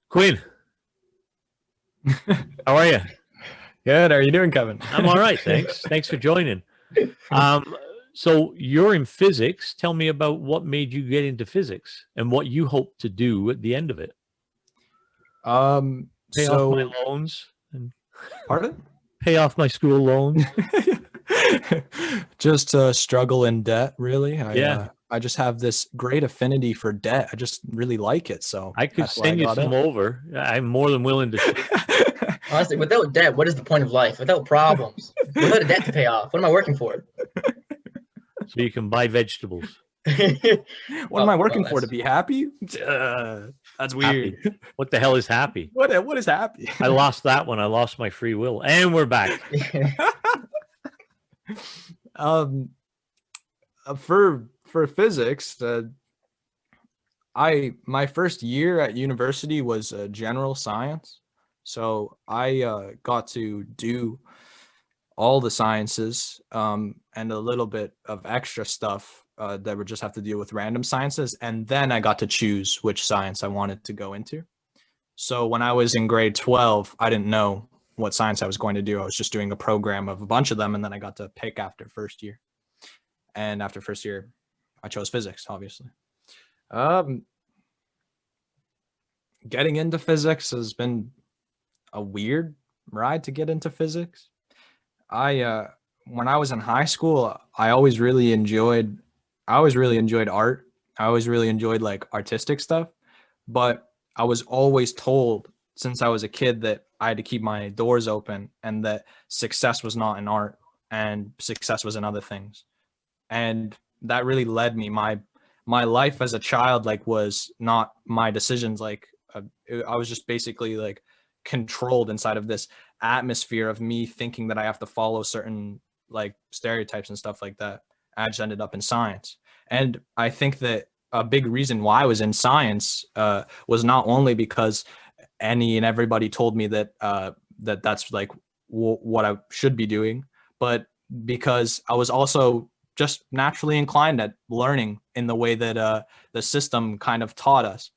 Quinn, how are you? Good. How are you doing, Kevin? I'm all right, thanks. Thanks for joining. Um, so you're in physics. Tell me about what made you get into physics and what you hope to do at the end of it. Pay off my So loans and pardon? pay off my school loans. Just struggle in debt, really. I Yeah, uh I just have this great affinity for debt. I just really like it, so I could that's why I send you got some in. over. I'm more than willing to share. Honestly, without debt, what is the point of life? Without problems, without a debt to pay off, what am I working for? So you can buy vegetables. What am I Well, working for? To that's be happy? That's Happy. weird. What the hell is happy? What is happy? I lost that one. I lost my free will. And we're back. Um, for physics, I my first year at university was general science, so I got to do all the sciences and a little bit of extra stuff that would just have to deal with random sciences, and then I got to choose which science I wanted to go into. So when I was in grade 12, I didn't know what science I was going to do. I was just doing a program of a bunch of them, and then I got to pick after first year. And after first year, I chose physics, obviously. Um, Getting into physics has been a weird ride to get into physics. I when I was in high school, I always really enjoyed art. I always really enjoyed like artistic stuff, but I was always told since I was a kid that I had to keep my doors open and that success was not in art and success was in other things. And that really led me my life as a child like was not my decisions like I was just basically like controlled inside of this atmosphere of me thinking that I have to follow certain like stereotypes and stuff like that. I just ended up in science. And I think that a big reason why I was in science was not only because any and everybody told me that that's like what I should be doing, but because I was also just naturally inclined at learning in the way that the system kind of taught us,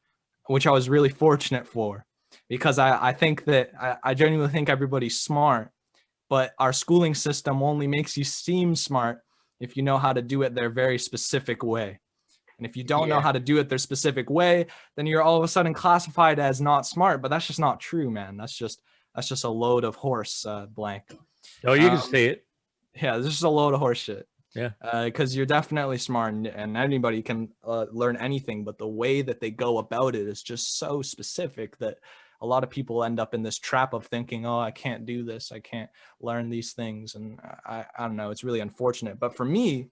which I was really fortunate for, because I think that I genuinely think everybody's smart, but our schooling system only makes you seem smart if you know how to do it their very specific way. And if you don't know yeah, how to do it their specific way, then you're all of a sudden classified as not smart. But that's just not true, man. That's just a load of horse blank. Oh, you can Um, say it. yeah, this is a load of horse shit. Yeah. Because you're definitely smart and anybody can learn anything, but the way that they go about it is just so specific that a lot of people end up in this trap of thinking, oh, I can't do this, I can't learn these things, and I don't know, it's really unfortunate. But for me,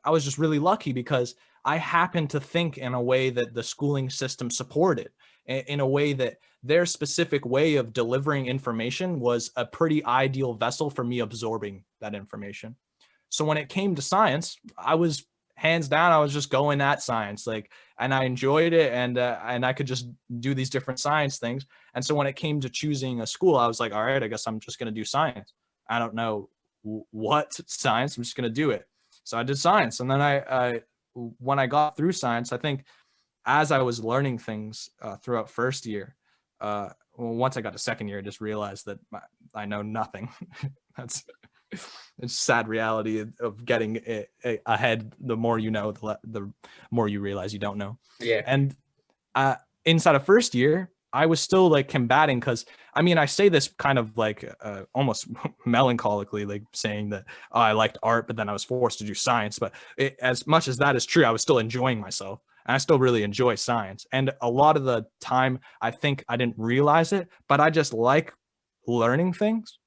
I was just really lucky because I happened to think in a way that the schooling system supported, in a way that their specific way of delivering information was a pretty ideal vessel for me absorbing that information. So when it came to science, I was hands down, I was just going at science, like, and I enjoyed it, and I could just do these different science things. And so when it came to choosing a school, I was like, all right, I guess I'm just going to do science. I don't know what science, I'm just going to do it. So I did science, and then when I got through science, I think as I was learning things throughout first year, well, once I got to second year, I just realized that I know nothing. That's it's sad reality of getting ahead. The more you know, the more you realize you don't know. yeah. And inside of first year, I was still like combating because I mean, I say this kind of like almost melancholically, like saying that oh, I liked art, but then I was forced to do science. But as much as that is true, I was still enjoying myself. And I still really enjoy science. And a lot of the time, I think I didn't realize it, but I just like learning things.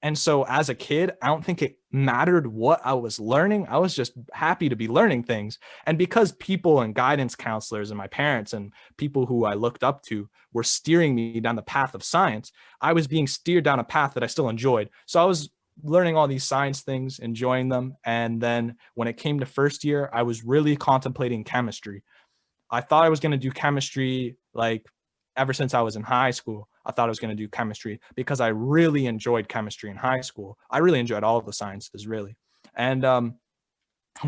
And so as a kid, I don't think it mattered what I was learning. I was just happy to be learning things. And because people and guidance counselors and my parents and people who I looked up to were steering me down the path of science, I was being steered down a path that I still enjoyed. So I was learning all these science things, enjoying them. And then when it came to first year, I was really contemplating chemistry. I thought I was going to do chemistry like ever since I was in high school. I thought I was going to do chemistry because I really enjoyed chemistry in high school. I really enjoyed all of the sciences, really. And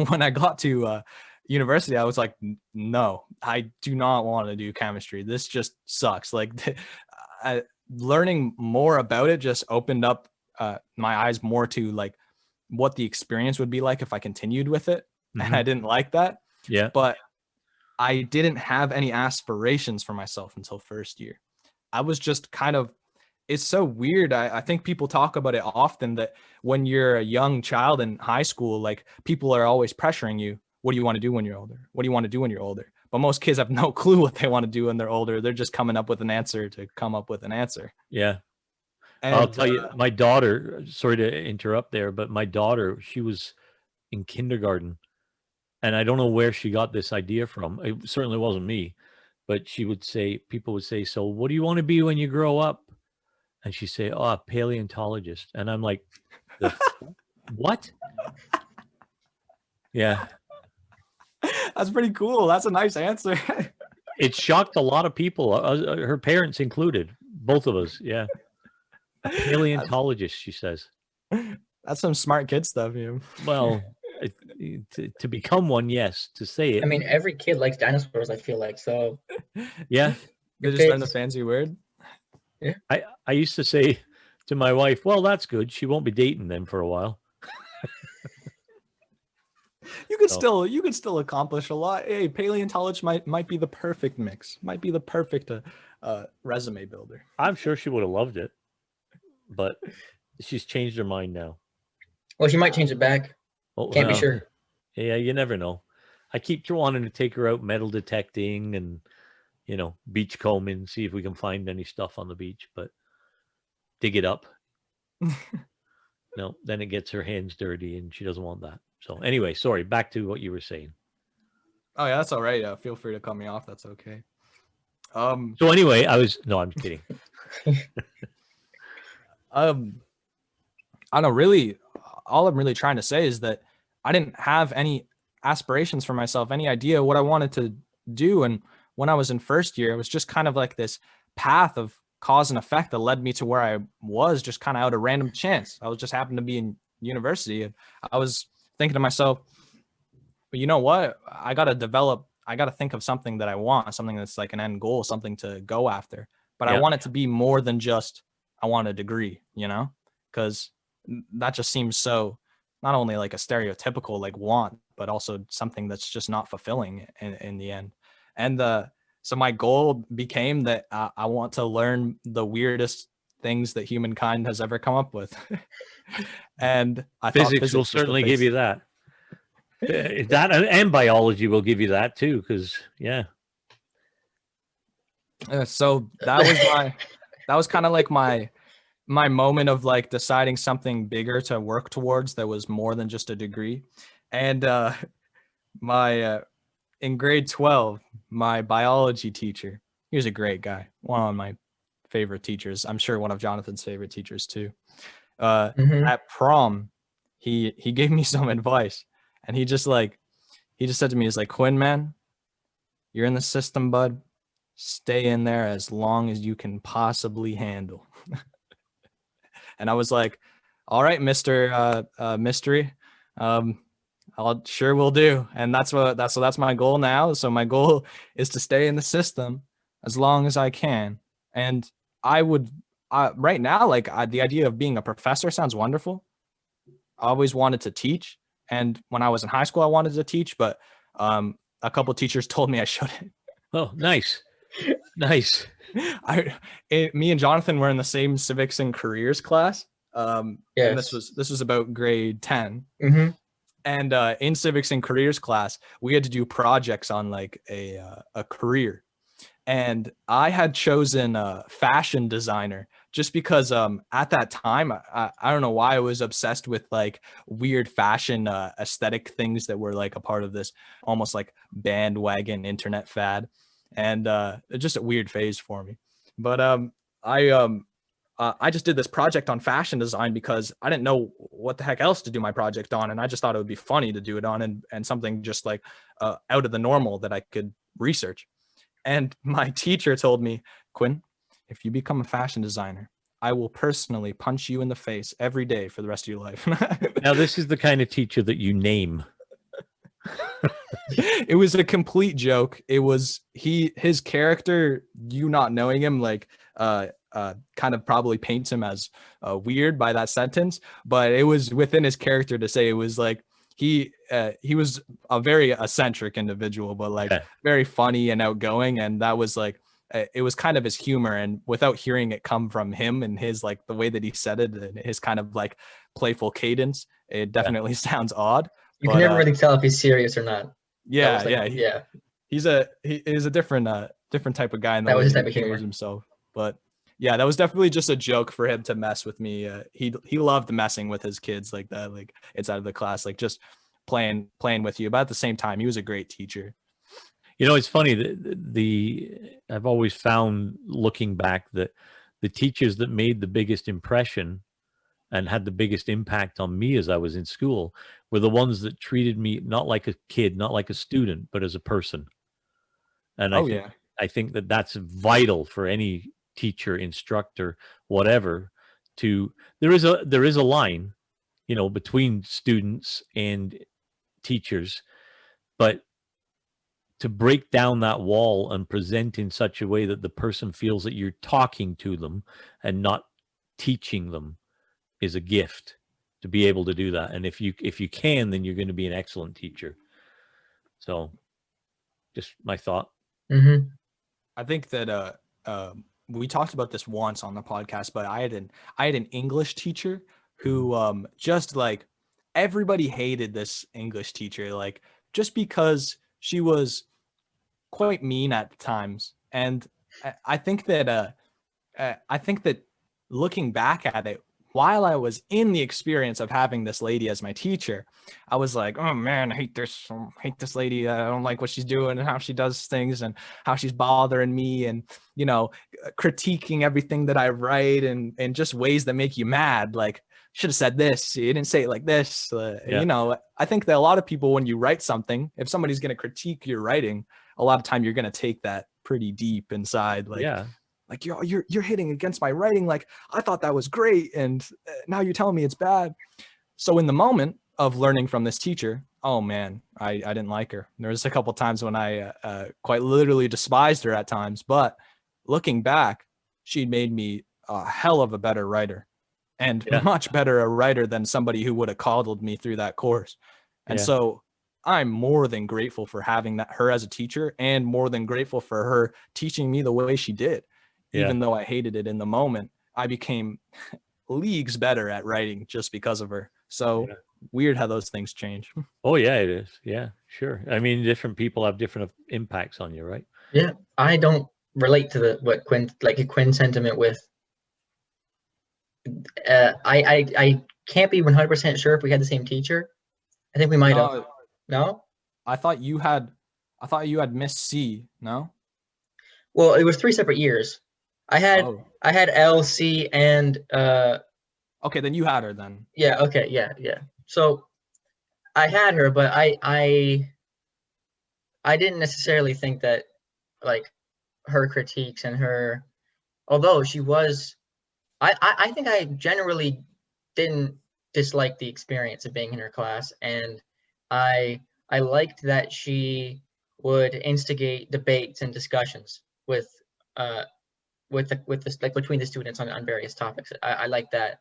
when I got to university, I was like, no, I do not want to do chemistry. This just sucks. Like learning more about it just opened up my eyes more to like what the experience would be like if I continued with it. And I didn't like that. Yeah. But I didn't have any aspirations for myself until first year. I was just kind of, it's so weird. I think people talk about it often that when you're a young child in high school, like people are always pressuring you. What do you want to do when you're older? What do you want to do when you're older? But most kids have no clue what they want to do when they're older. They're just coming up with an answer to come up with an answer. Yeah. And I'll tell you, my daughter, sorry to interrupt there, but my daughter, she was in kindergarten, and I don't know where she got this idea from. It certainly wasn't me, but she would say, people would say, so what do you want to be when you grow up? And she'd say, oh, a paleontologist. And I'm like, what? Yeah. That's pretty cool. That's a nice answer. It shocked a lot of people, her parents included, both of us. Yeah. A paleontologist, she says. That's some smart kid stuff, yeah. Well, to become one, yes. To say it. I mean, every kid likes dinosaurs, I feel like. So Yeah. They just learned a fancy word. Yeah. I used to say to my wife, well, that's good. She won't be dating them for a while. You could still accomplish a lot. Hey, paleontologist might be the perfect mix. Might be the perfect resume builder. I'm sure she would have loved it, but she's changed her mind now. well, she might change it back. Oh, Can't be well, sure. Yeah, you never know. I keep wanting to take her out metal detecting and, beach combing, see if we can find any stuff on the beach, but dig it up. No, then it gets her hands dirty and she doesn't want that. So anyway, sorry, back to what you were saying. Oh yeah, that's all right. Feel free to cut me off. That's okay. So anyway, I'm kidding. I don't know, really, all I'm really trying to say is that I didn't have any aspirations for myself, any idea what I wanted to do. And when I was in first year, it was just kind of like this path of cause and effect that led me to where I was, just kind of out of random chance. I was just happened to be in university, and I was thinking to myself, but you know what? I got to think of something that I want, something that's like an end goal, something to go after. But I want it to be more than just, I want a degree, because that just seems so not only like a stereotypical like want, but also something that's just not fulfilling in the end. And so my goal became that I want to learn the weirdest things that humankind has ever come up with. And I thought Physics will certainly give you that. That and biology will give you that too, because so that was kind of like my moment of like deciding something bigger to work towards that was more than just a degree. And in grade 12, my biology teacher, he was a great guy, one of my favorite teachers. I'm sure one of Jonathan's favorite teachers too. At prom, he gave me some advice, and he just said to me, he's like, Quinn, man, you're in the system, bud. Stay in there as long as you can possibly handle. And I was like, all right, Mr. Mystery. I'll sure will do. And that's my goal now. So my goal is to stay in the system as long as I can. And I would right now, the idea of being a professor sounds wonderful. I always wanted to teach. And when I was in high school, I wanted to teach, but a couple teachers told me I shouldn't. Oh, nice. Nice. Me and Jonathan were in the same civics and careers class. And this was about grade 10. And in civics and careers class, we had to do projects on like a career. And I had chosen a fashion designer just because at that time, I don't know why I was obsessed with like weird fashion aesthetic things that were like a part of this almost like bandwagon internet fad. And just a weird phase for me. But I just did this project on fashion design because I didn't know what the heck else to do my project on. And I just thought it would be funny to do it on and something just like out of the normal that I could research. And my teacher told me, Quinn, if you become a fashion designer, I will personally punch you in the face every day for the rest of your life. Now, this is the kind of teacher that you name. It was a complete joke. It was his character, you not knowing him, like kind of probably paints him as weird by that sentence, but it was within his character to say it was like he was a very eccentric individual, but like Yeah. very funny and outgoing, and that was like it was kind of his humor. And without hearing it come from him and his like the way that he said it and his kind of like playful cadence, it definitely sounds odd. You But can never really tell if he's serious or not. That yeah, was like, yeah, yeah. he's a different different type of guy in the That was way his that type he of humor. carries himself. But yeah, that was definitely just a joke for him to mess with me. He loved messing with his kids like that, like inside of the class, like just playing with you. But at the same time, he was a great teacher. You know, it's funny the I've always found, looking back, that the teachers that made the biggest impression and had the biggest impact on me as I was in school were the ones that treated me not like a kid, not like a student, but as a person. And Oh yeah, I think that that's vital for any teacher, instructor, whatever. There is a line, you know, between students and teachers, but to break down that wall and present in such a way that the person feels that you're talking to them and not teaching them is a gift, to be able to do that. And if you can, then you're going to be an excellent teacher. So just my thought. Mm-hmm. I think that we talked about this once on the podcast, but I had an English teacher who just like everybody hated this English teacher, like just because she was quite mean at times. And I think that looking back at it, while I was in the experience of having this lady as my teacher, I was like, oh man, I hate this lady. I don't like what she's doing and how she does things and how she's bothering me, and you know, critiquing everything that I write and just ways that make you mad. Like, should have said this. You didn't say it like this. Yeah. You know, I think that a lot of people, when you write something, if somebody's going to critique your writing, a lot of time you're going to take that pretty deep inside. Like, Yeah. like you're hitting against my writing. Like, I thought that was great, and now you're telling me it's bad. So in the moment of learning from this teacher, oh man, I didn't like her. There was a couple times when I quite literally despised her at times. But looking back, she made me a hell of a better writer, and Yeah. much better a writer than somebody who would have coddled me through that course. And Yeah. so I'm more than grateful for having her as a teacher, and more than grateful for her teaching me the way she did. Yeah. Even though I hated it in the moment, I became leagues better at writing just because of her. So Yeah. weird how those things change. Oh yeah, it is. Yeah, sure. I mean, different people have different impacts on you, right? Yeah, I don't relate to what Quinn sentiment with. I can't be 100% sure if we had the same teacher. I think we might have. No? I thought you had Miss C, no? Well, it was 3 separate years. I had L, C, and okay, then you had her then. yeah, okay, yeah. So I had her, but I didn't necessarily think that like her critiques and her, although she was, I think I generally didn't dislike the experience of being in her class, and I liked that she would instigate debates and discussions with like between the students on various topics. I like that,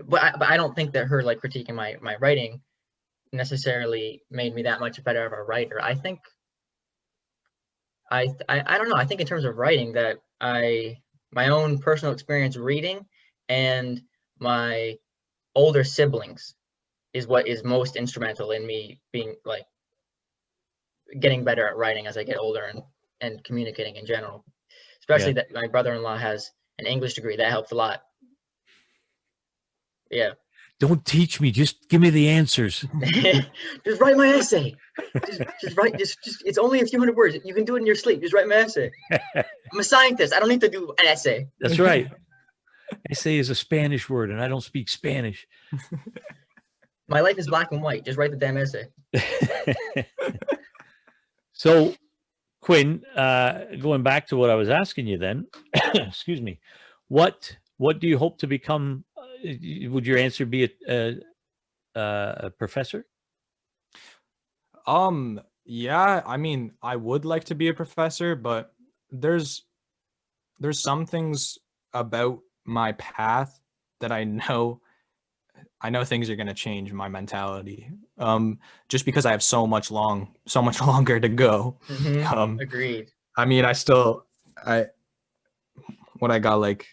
but I don't think that her like critiquing my writing necessarily made me that much better of a writer. I think I don't know. I think in terms of writing, that my own personal experience reading and my older siblings is what is most instrumental in me being like getting better at writing as I get older and communicating in general. Especially that my brother-in-law has an English degree. That helps a lot. Yeah. Don't teach me. Just give me the answers. Just write my essay. Just write. Just. It's only a few hundred words. You can do it in your sleep. Just write my essay. I'm a scientist. I don't need to do an essay. That's right. Essay is a Spanish word, and I don't speak Spanish. My life is black and white. Just write the damn essay. So, Quinn, going back to what I was asking you then, excuse me, what do you hope to become? Would your answer be a professor? Yeah, I mean, I would like to be a professor, but there's some things about my path that I know things are going to change my mentality. Just because I have so much longer to go. Agreed. I mean, I what I got like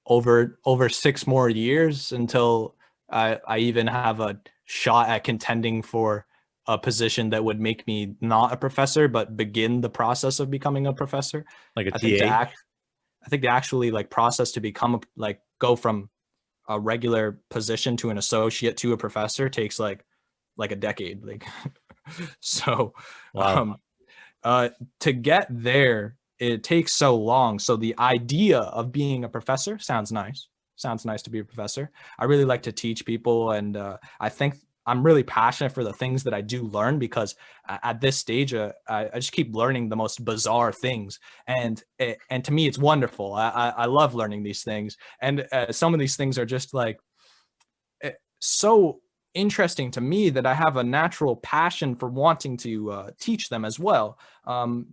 over 6 more years until I even have a shot at contending for a position that would make me not a professor, but begin the process of becoming a professor. Like a I think TA? I think the actually like process to become like go from a regular position to an associate to a professor takes like a decade. Like so, Wow. um, to get there, it takes so long. So the idea of being a professor sounds nice. Sounds nice to be a professor. I really like to teach people, and I think I'm really passionate for the things that I do learn because at this stage, I just keep learning the most bizarre things, and to me, it's wonderful. I love learning these things, and some of these things are just like so interesting to me that I have a natural passion for wanting to teach them as well,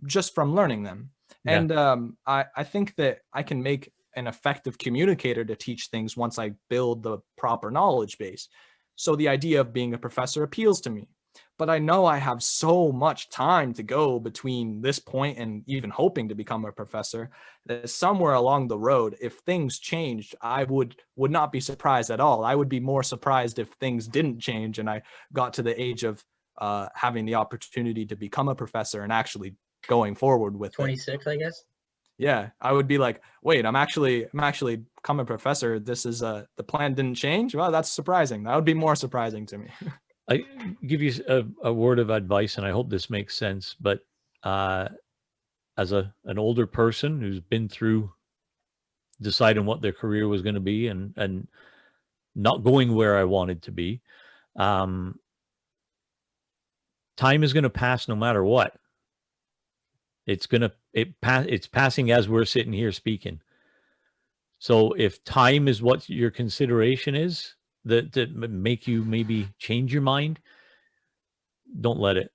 just from learning them. Yeah. And I think that I can make an effective communicator to teach things once I build the proper knowledge base. So the idea of being a professor appeals to me. But I know I have so much time to go between this point and even hoping to become a professor that somewhere along the road, if things changed, I would not be surprised at all. I would be more surprised if things didn't change and I got to the age of having the opportunity to become a professor and actually going forward with it. 26, I guess. Yeah, I would be like, wait, I'm actually become a professor. This is the plan didn't change. Well, that's surprising. That would be more surprising to me. I give you a word of advice, and I hope this makes sense. But as an older person who's been through deciding what their career was going to be and not going where I wanted to be, time is going to pass no matter what. It's passing as we're sitting here speaking. So if time is what your consideration is that make you maybe change your mind, don't let it.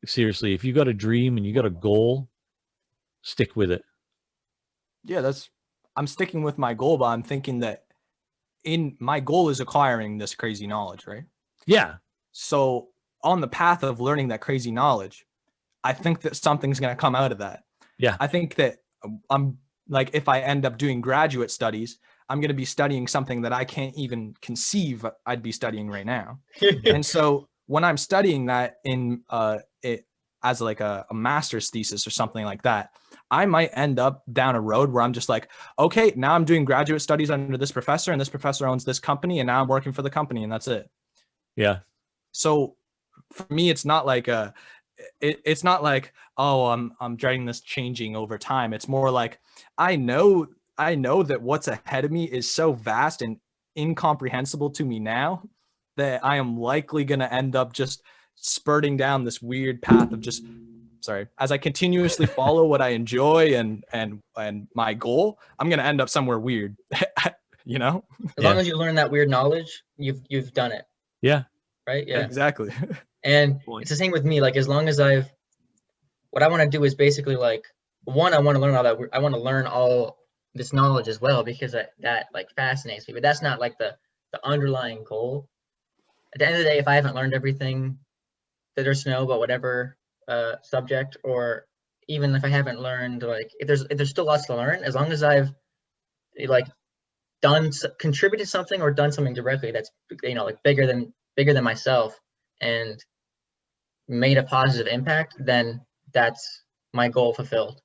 Seriously, if you got a dream and you got a goal, stick with it. Yeah, I'm sticking with my goal, but I'm thinking that in my goal is acquiring this crazy knowledge, right? Yeah. So on the path of learning that crazy knowledge, I think that something's going to come out of that. Yeah. I think that I'm like, if I end up doing graduate studies, I'm going to be studying something that I can't even conceive I'd be studying right now. And so when I'm studying that in it as like a master's thesis or something like that, I might end up down a road where I'm just like, okay, now I'm doing graduate studies under this professor and this professor owns this company and now I'm working for the company and that's it. Yeah. So for me, it's not like it's not like, oh, I'm dreading this changing over time. It's more like I know that what's ahead of me is so vast and incomprehensible to me now that I am likely going to end up just spurting down this weird path of just as I continuously follow what I enjoy and my goal, I'm going to end up somewhere weird. You know? As long as you learn that weird knowledge, you've done it. Yeah. Right? Yeah. Exactly. And it's the same with me. Like, as long as what I want to do is basically like, one, I want to learn I want to learn all this knowledge as well, because that like fascinates me, but that's not like the underlying goal. At the end of the day, if I haven't learned everything that there's to know about whatever subject, or even if I haven't learned, like, if there's still lots to learn, as long as I've like contributed something or done something directly that's, like bigger than myself and made a positive impact, then that's my goal fulfilled.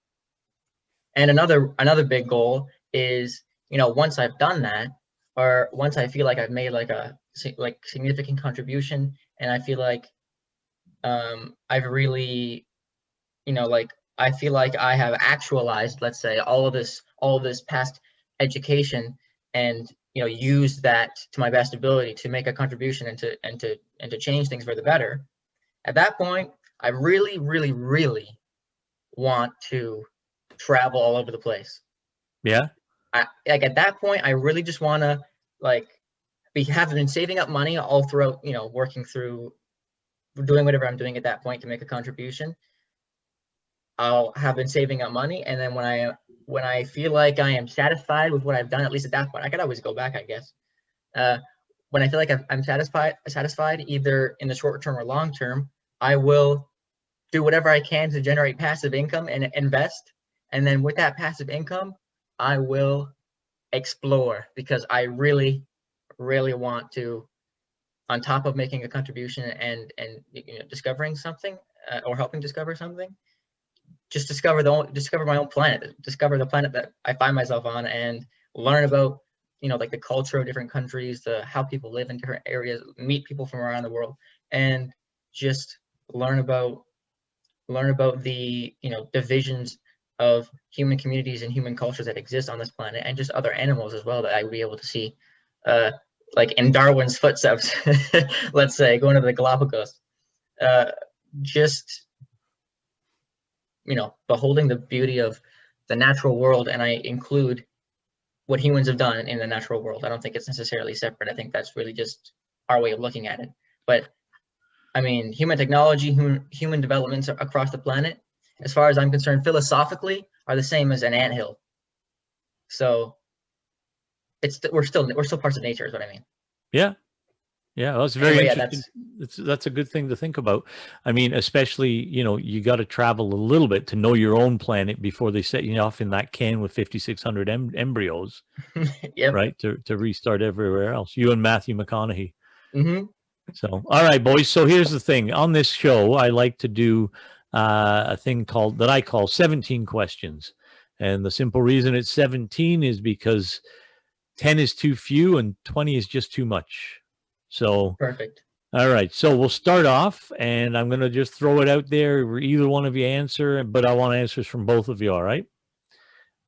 And another big goal is, once I've done that, or once I feel like I've made like a significant contribution, and I feel like I've really, like, I feel like I have actualized, let's say, all of this past education, and used that to my best ability to make a contribution and to change things for the better. At that point, I really, really, really want to travel all over the place. Yeah. At that point, I really just want to have been saving up money all throughout, working through doing whatever I'm doing at that point to make a contribution, I'll have been saving up money, and then when I feel like I am satisfied with what I've done, at least at that point, I could always go back, I guess. When I feel like I'm satisfied, either in the short term or long term, I will do whatever I can to generate passive income and invest. And then with that passive income, I will explore, because I really, really want to, on top of making a contribution and discovering something, or helping discover something, just discover my own planet, discover the planet that I find myself on, and learn about, like the culture of different countries, how people live in different areas, meet people from around the world, and just learn about the divisions of human communities and human cultures that exist on this planet, and just other animals as well that I would be able to see, like in Darwin's footsteps, let's say, going to the Galapagos, just beholding the beauty of the natural world. And I include what humans have done in the natural world. I don't think it's necessarily separate. I think that's really just our way of looking at it. But I mean, human technology, human developments across the planet, as far as I'm concerned, philosophically, are the same as an anthill. So we're still parts of nature, is what I mean. Yeah. Yeah, that's very Anyway, interesting. That's a good thing to think about. I mean, especially, you got to travel a little bit to know your own planet before they set you off in that can with 5,600 embryos, yep. right? To restart everywhere else. You and Matthew McConaughey. Mm-hmm. So, all right, boys. So here's the thing. On this show, I like to do a thing that I call 17 questions. And the simple reason it's 17 is because 10 is too few and 20 is just too much. So perfect. All right. So we'll start off, and I'm going to just throw it out there. Either one of you answer, but I want answers from both of you. All right.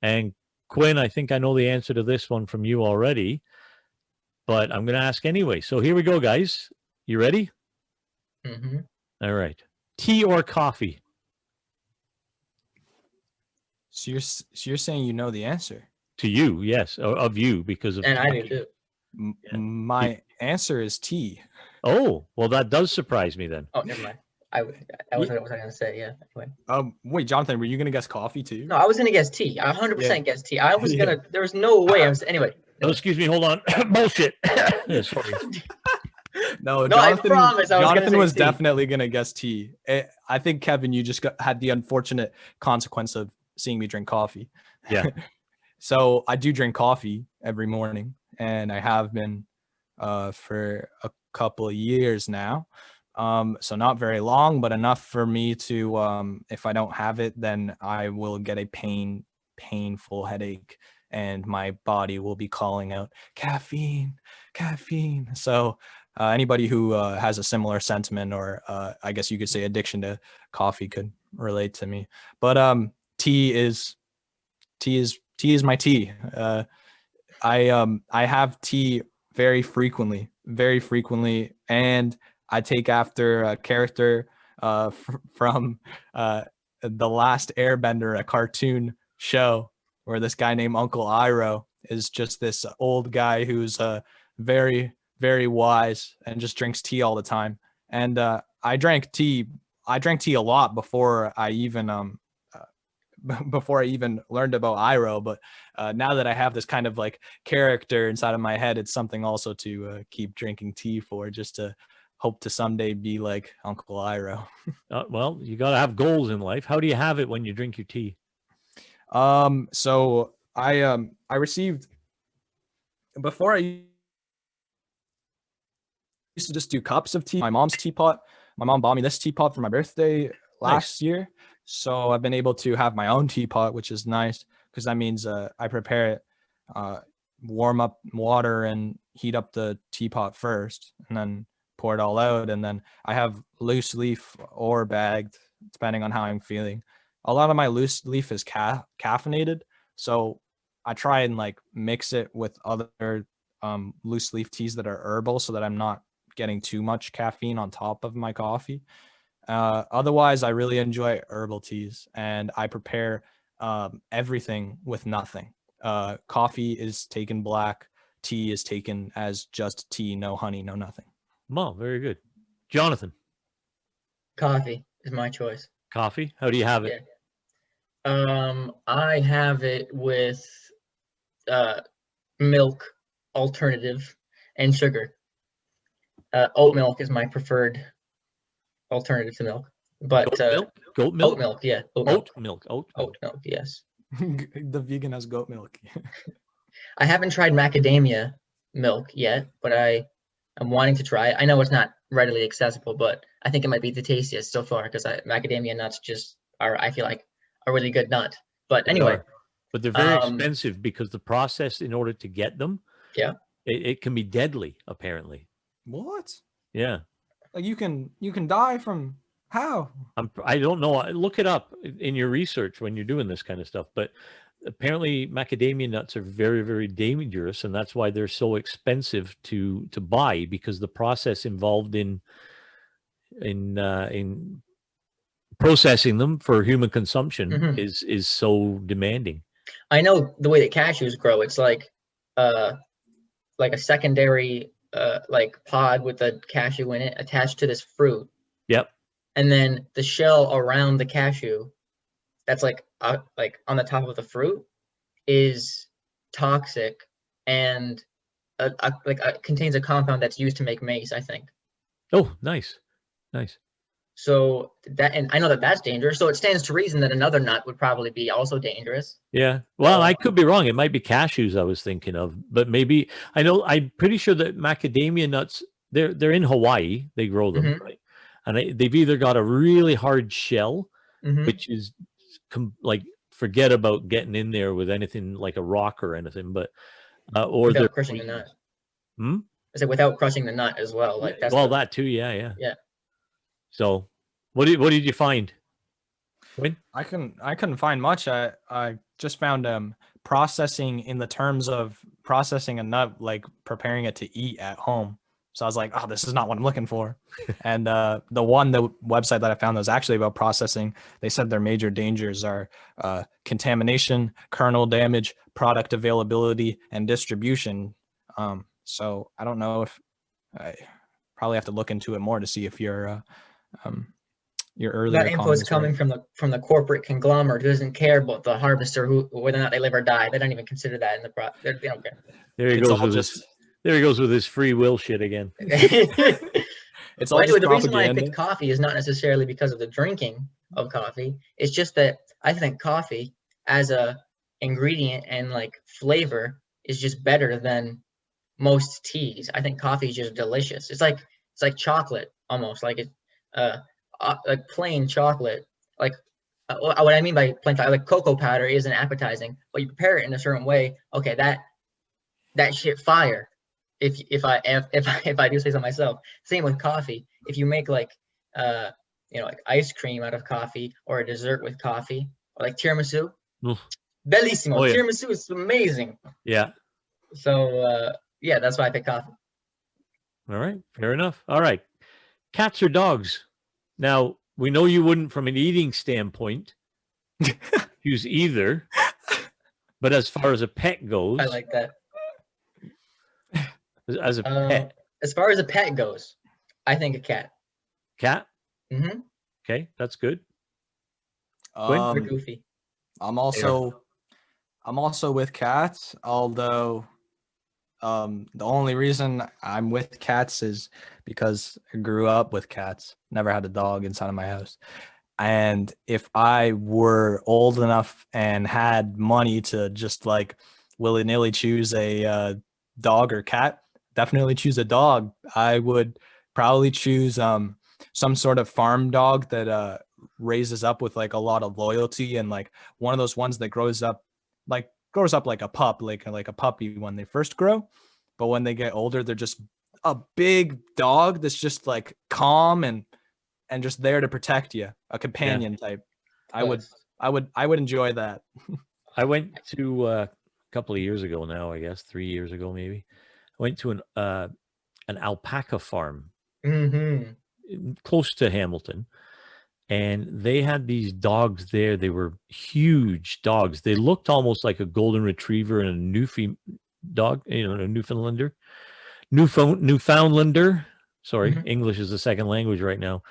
And Quinn, I think I know the answer to this one from you already, but I'm going to ask anyway. So here we go, guys. You ready? Mm-hmm. All right. Tea or coffee? So you're saying you know the answer? To you, yes, of you, because of. And I do too. My answer is tea. Oh, well, that does surprise me then. Oh, never mind. That was what I was going to say. Yeah. Anyway. Wait, Jonathan, were you gonna guess coffee too? No, I was going to guess tea. I 100% guess tea. I was going to. There was no way. Anyway. Oh, excuse me. Hold on. Bullshit. Yeah, sorry. No, I promise I was Jonathan was tea. definitely gonna guess tea. I think, Kevin, you just had the unfortunate consequence of seeing me drink coffee. Yeah. So I do drink coffee every morning, and I have been for a couple of years now. So not very long, but enough for me to, if I don't have it, then I will get a painful headache, and my body will be calling out caffeine. So anybody who has a similar sentiment, or I guess you could say addiction to coffee, could relate to me. But tea is my tea. I have tea very frequently, and I take after a character from The Last Airbender, a cartoon show, where this guy named Uncle Iroh is just this old guy who's very, very wise and just drinks tea all the time. And I drank tea a lot before I even learned about Iroh. But now that I have this kind of like character inside of my head, it's something also to keep drinking tea for, just to hope to someday be like Uncle Iroh. Well, you got to have goals in life. How do you have it when you drink your tea? So I received, before I used to just do cups of tea. My mom's teapot. My mom bought me this teapot for my birthday last year. So I've been able to have my own teapot, which is nice, because that means I prepare it, warm up water and heat up the teapot first, and then pour it all out. And then I have loose leaf or bagged, depending on how I'm feeling. A lot of my loose leaf is caffeinated, so I try and like mix it with other loose leaf teas that are herbal, so that I'm not getting too much caffeine on top of my coffee. Otherwise, I really enjoy herbal teas, and I prepare everything with nothing. Coffee is taken black, tea is taken as just tea, no honey, no nothing. Well, very good. Jonathan? Coffee is my choice. Coffee? How do you have it? I have it with milk alternative and sugar. Oat milk is my preferred alternative to milk. But Goat milk? Goat milk? oat milk, yeah. Oat milk. Oat milk. Oat milk, yes. The vegan has goat milk. I haven't tried macadamia milk yet, but I'm wanting to try it. I know it's not readily accessible, but I think it might be the tastiest so far because macadamia nuts just are, I feel like, a really good nut. But anyway, but they're very expensive because the process in order to get them, yeah, it can be deadly, apparently. What? Yeah. Like you can die from how? I don't know. Look it up in your research when you're doing this kind of stuff. But apparently, macadamia nuts are very, very dangerous, and that's why they're so expensive to buy, because the process involved in processing them for human consumption is so demanding. I know the way that cashews grow. It's like a secondary like pod with a cashew in it attached to this fruit. Yep. And then the shell around the cashew, that's like on the top of the fruit, is toxic and contains a compound that's used to make mace, I think. Oh, nice. So that, and I know that that's dangerous. So it stands to reason that another nut would probably be also dangerous. Yeah. Well, I could be wrong. It might be cashews I was thinking of, but maybe I'm pretty sure that macadamia nuts, they're in Hawaii. They grow them, right? And they've either got a really hard shell, which is like, forget about getting in there with anything like a rock or anything, but or without crushing the nut. I said without crushing the nut as well. Like that's that too. Yeah. So, what did you find, Quinn? I couldn't find much. I just found processing in the terms of processing a nut, like preparing it to eat at home. So I was like, oh, this is not what I'm looking for. And the website that I found that was actually about processing, they said their major dangers are contamination, kernel damage, product availability, and distribution. So I don't know if I probably have to look into it more to see if your earlier that info is coming from the corporate conglomerate who doesn't care about the harvester, whether or not they live or die. They don't even consider that in the they don't care. There he goes with this. There he goes with his free will shit again. It's all anyway, the reason why I picked coffee is not necessarily because of the drinking of coffee. It's just that I think coffee as a ingredient and like flavor is just better than most teas. I think coffee is just delicious. It's like chocolate almost, like it like plain chocolate. Like what I mean by plain chocolate, like cocoa powder isn't appetizing, but you prepare it in a certain way. Okay, that shit fire. If I do say so myself. Same with coffee. If you make like like ice cream out of coffee, or a dessert with coffee, or like tiramisu, bellissimo. Oh, yeah. Tiramisu is amazing. Yeah. So yeah, that's why I picked coffee. All right, fair enough. All right, cats or dogs? Now we know you wouldn't, from an eating standpoint, use either. But as far as a pet goes, I like that. As a pet, as far as a pet goes, I think a cat. Cat. Okay, that's good. They're goofy. I'm also with cats, although the only reason I'm with cats is because I grew up with cats. Never had a dog inside of my house. And if I were old enough and had money to just like willy-nilly choose a dog or cat, definitely choose a dog. I would probably choose some sort of farm dog that raises up with like a lot of loyalty, and like one of those ones that grows up like a pup, like a puppy when they first grow, but when they get older, they're just a big dog that's just like calm and just there to protect you, a companion type. I would enjoy that. I went to a couple of years ago now, I guess 3 years ago maybe. I went to an alpaca farm close to Hamilton, and they had these dogs there. They were huge dogs. They looked almost like a golden retriever and a a Newfoundlander. Sorry, English is the second language right now.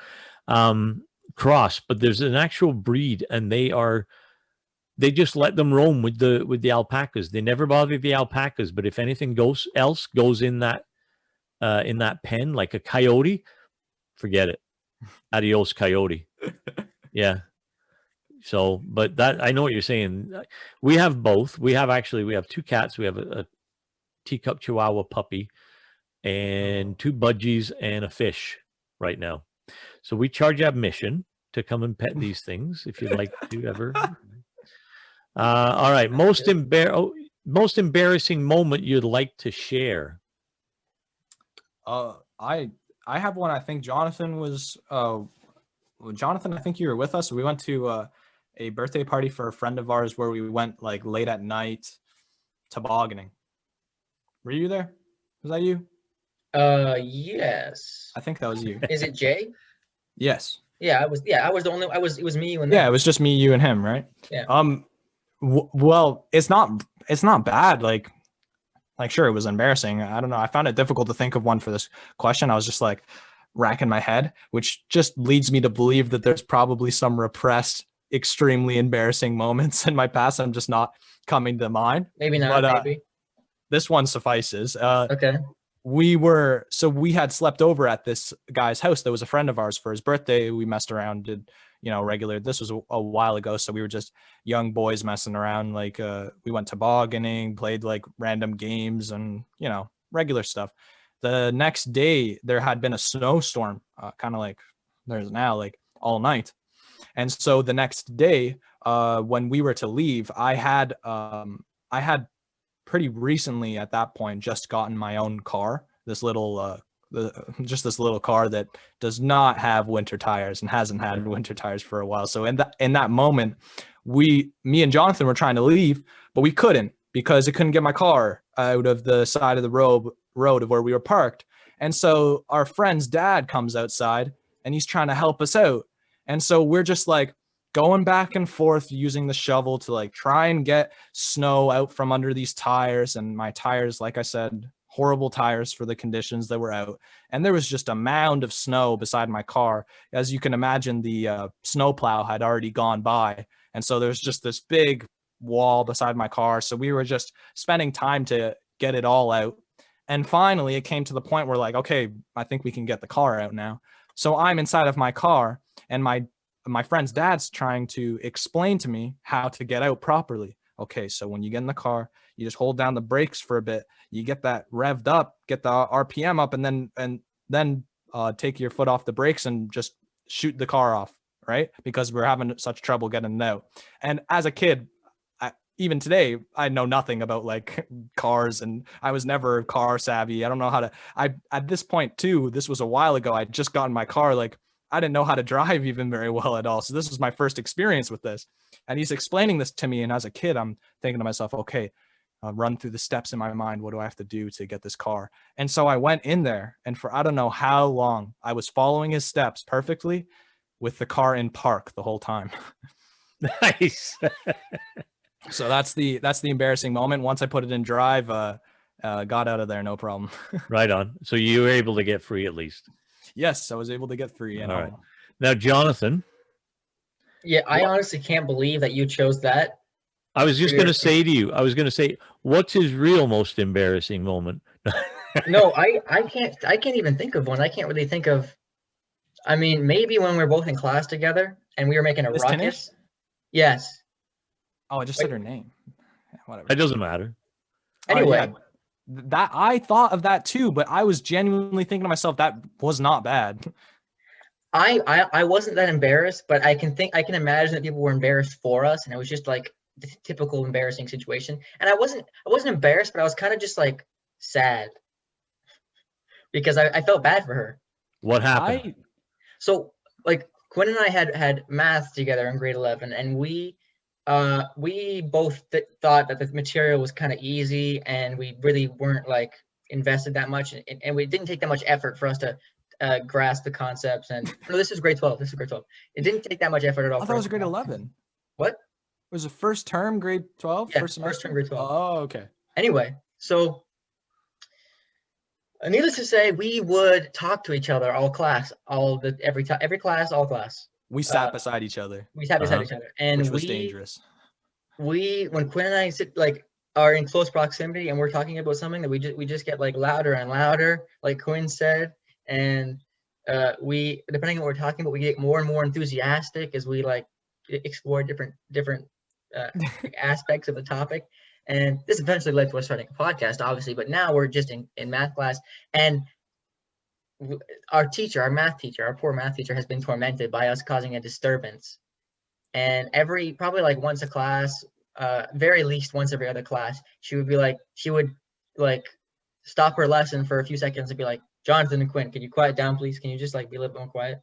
cross, but there's an actual breed, and they just let them roam with the alpacas. They never bother the alpacas, but if anything else goes in that pen, like a coyote, forget it. Adios, coyote. Yeah. So, but that, I know what you're saying. We have both. We have 2 cats. We have a teacup Chihuahua puppy and 2 budgies and a fish right now. So we charge admission to come and pet these things if you'd like to ever. All right. Most embarrassing moment you'd like to share. I have one. I think Jonathan was Jonathan, I think you were with us. We went to a birthday party for a friend of ours where we went like late at night tobogganing. Were you there? Was that you? Yes. I think that was you. Is it Jay? Yes. Yeah, I was the only. It was me, you, and Yeah, it was just me, you, and him, right? Yeah. Well, it's not bad. Like sure, it was embarrassing. I don't know. I found it difficult to think of one for this question. I was just like racking my head, which just leads me to believe that there's probably some repressed, extremely embarrassing moments in my past. I'm just not coming to mind. Maybe not. But, maybe this one suffices. Okay. We had slept over at this guy's house that was a friend of ours for his birthday. We messed around, did regular. This was a while ago, so we were just young boys messing around. Like we went tobogganing, played like random games, and regular stuff. The next day there had been a snowstorm, kind of like there's now, like all night. And so the next day, when we were to leave, I had pretty recently at that point just gotten my own car, this little this little car that does not have winter tires and hasn't had winter tires for a while. So in that moment, me and Jonathan were trying to leave, but we couldn't because it couldn't get my car out of the side of the road of where we were parked. And so our friend's dad comes outside and he's trying to help us out. And so we're just like going back and forth using the shovel to like try and get snow out from under these tires. And my tires, like I said, horrible tires for the conditions that were out. And there was just a mound of snow beside my car. As you can imagine, the snowplow had already gone by. And so there's just this big wall beside my car. So we were just spending time to get it all out. And finally, it came to the point where like, okay, I think we can get the car out now. So I'm inside of my car, and my friend's dad's trying to explain to me how to get out properly. Okay, so when you get in the car, you just hold down the brakes for a bit. You get that revved up, get the RPM up, and then take your foot off the brakes and just shoot the car off, right? Because we're having such trouble getting it out. And as a kid, even today, I know nothing about like cars, and I was never car savvy. I don't know how to. At this point too, this was a while ago. I just got in my car, like I didn't know how to drive even very well at all. So this was my first experience with this. And he's explaining this to me. And as a kid, I'm thinking to myself, okay, run through the steps in my mind. What do I have to do to get this car? And so I went in there, and for I don't know how long, I was following his steps perfectly with the car in park the whole time. Nice. So that's the embarrassing moment. Once I put it in drive, got out of there, no problem. Right on. So you were able to get free at least. Yes, I was able to get free. All right. Now, Jonathan. Yeah, I honestly can't believe that you chose that. I was just going to say to you, what's his real most embarrassing moment? No, I can't even think of one. I can't really think of. I mean, maybe when we were both in class together and we were making a ruckus. Yes. Oh, I just said her name. Whatever. It doesn't matter. Anyway, that I thought of that too, but I was genuinely thinking to myself that was not bad. I wasn't that embarrassed, but I can imagine that people were embarrassed for us, and it was just like the typical embarrassing situation. And I wasn't embarrassed, but I was kind of just like sad because I felt bad for her. What happened? So like Quinn and I had math together in grade 11, and we both thought that the material was kind of easy, and we really weren't like invested that much, and we didn't take that much effort for us to grasp the concepts. And no, this is grade 12. It didn't take that much effort at all. I thought it was grade 11. What? It was the first term, grade 12? Yeah, first semester? first term, grade 12. Oh, okay. Anyway, so Needless to say, we would talk to each other all class, every time, every class, all class. We sat beside each other, We sat beside Uh-huh. each other, and which was dangerous. when Quinn and I are in close proximity and we're talking about something, that we just get like louder and louder, like Quinn said, and we, depending on what we're talking about, we get more and more enthusiastic as we like explore different aspects of the topic. And this eventually led to us starting a podcast, obviously, but now we're just in math class, and our teacher, our math teacher, our poor math teacher, has been tormented by us causing a disturbance. And probably like once a class, very least once every other class, she would stop her lesson for a few seconds and be like, Jonathan and Quinn, can you quiet down, please? Can you just like be a little bit more quiet?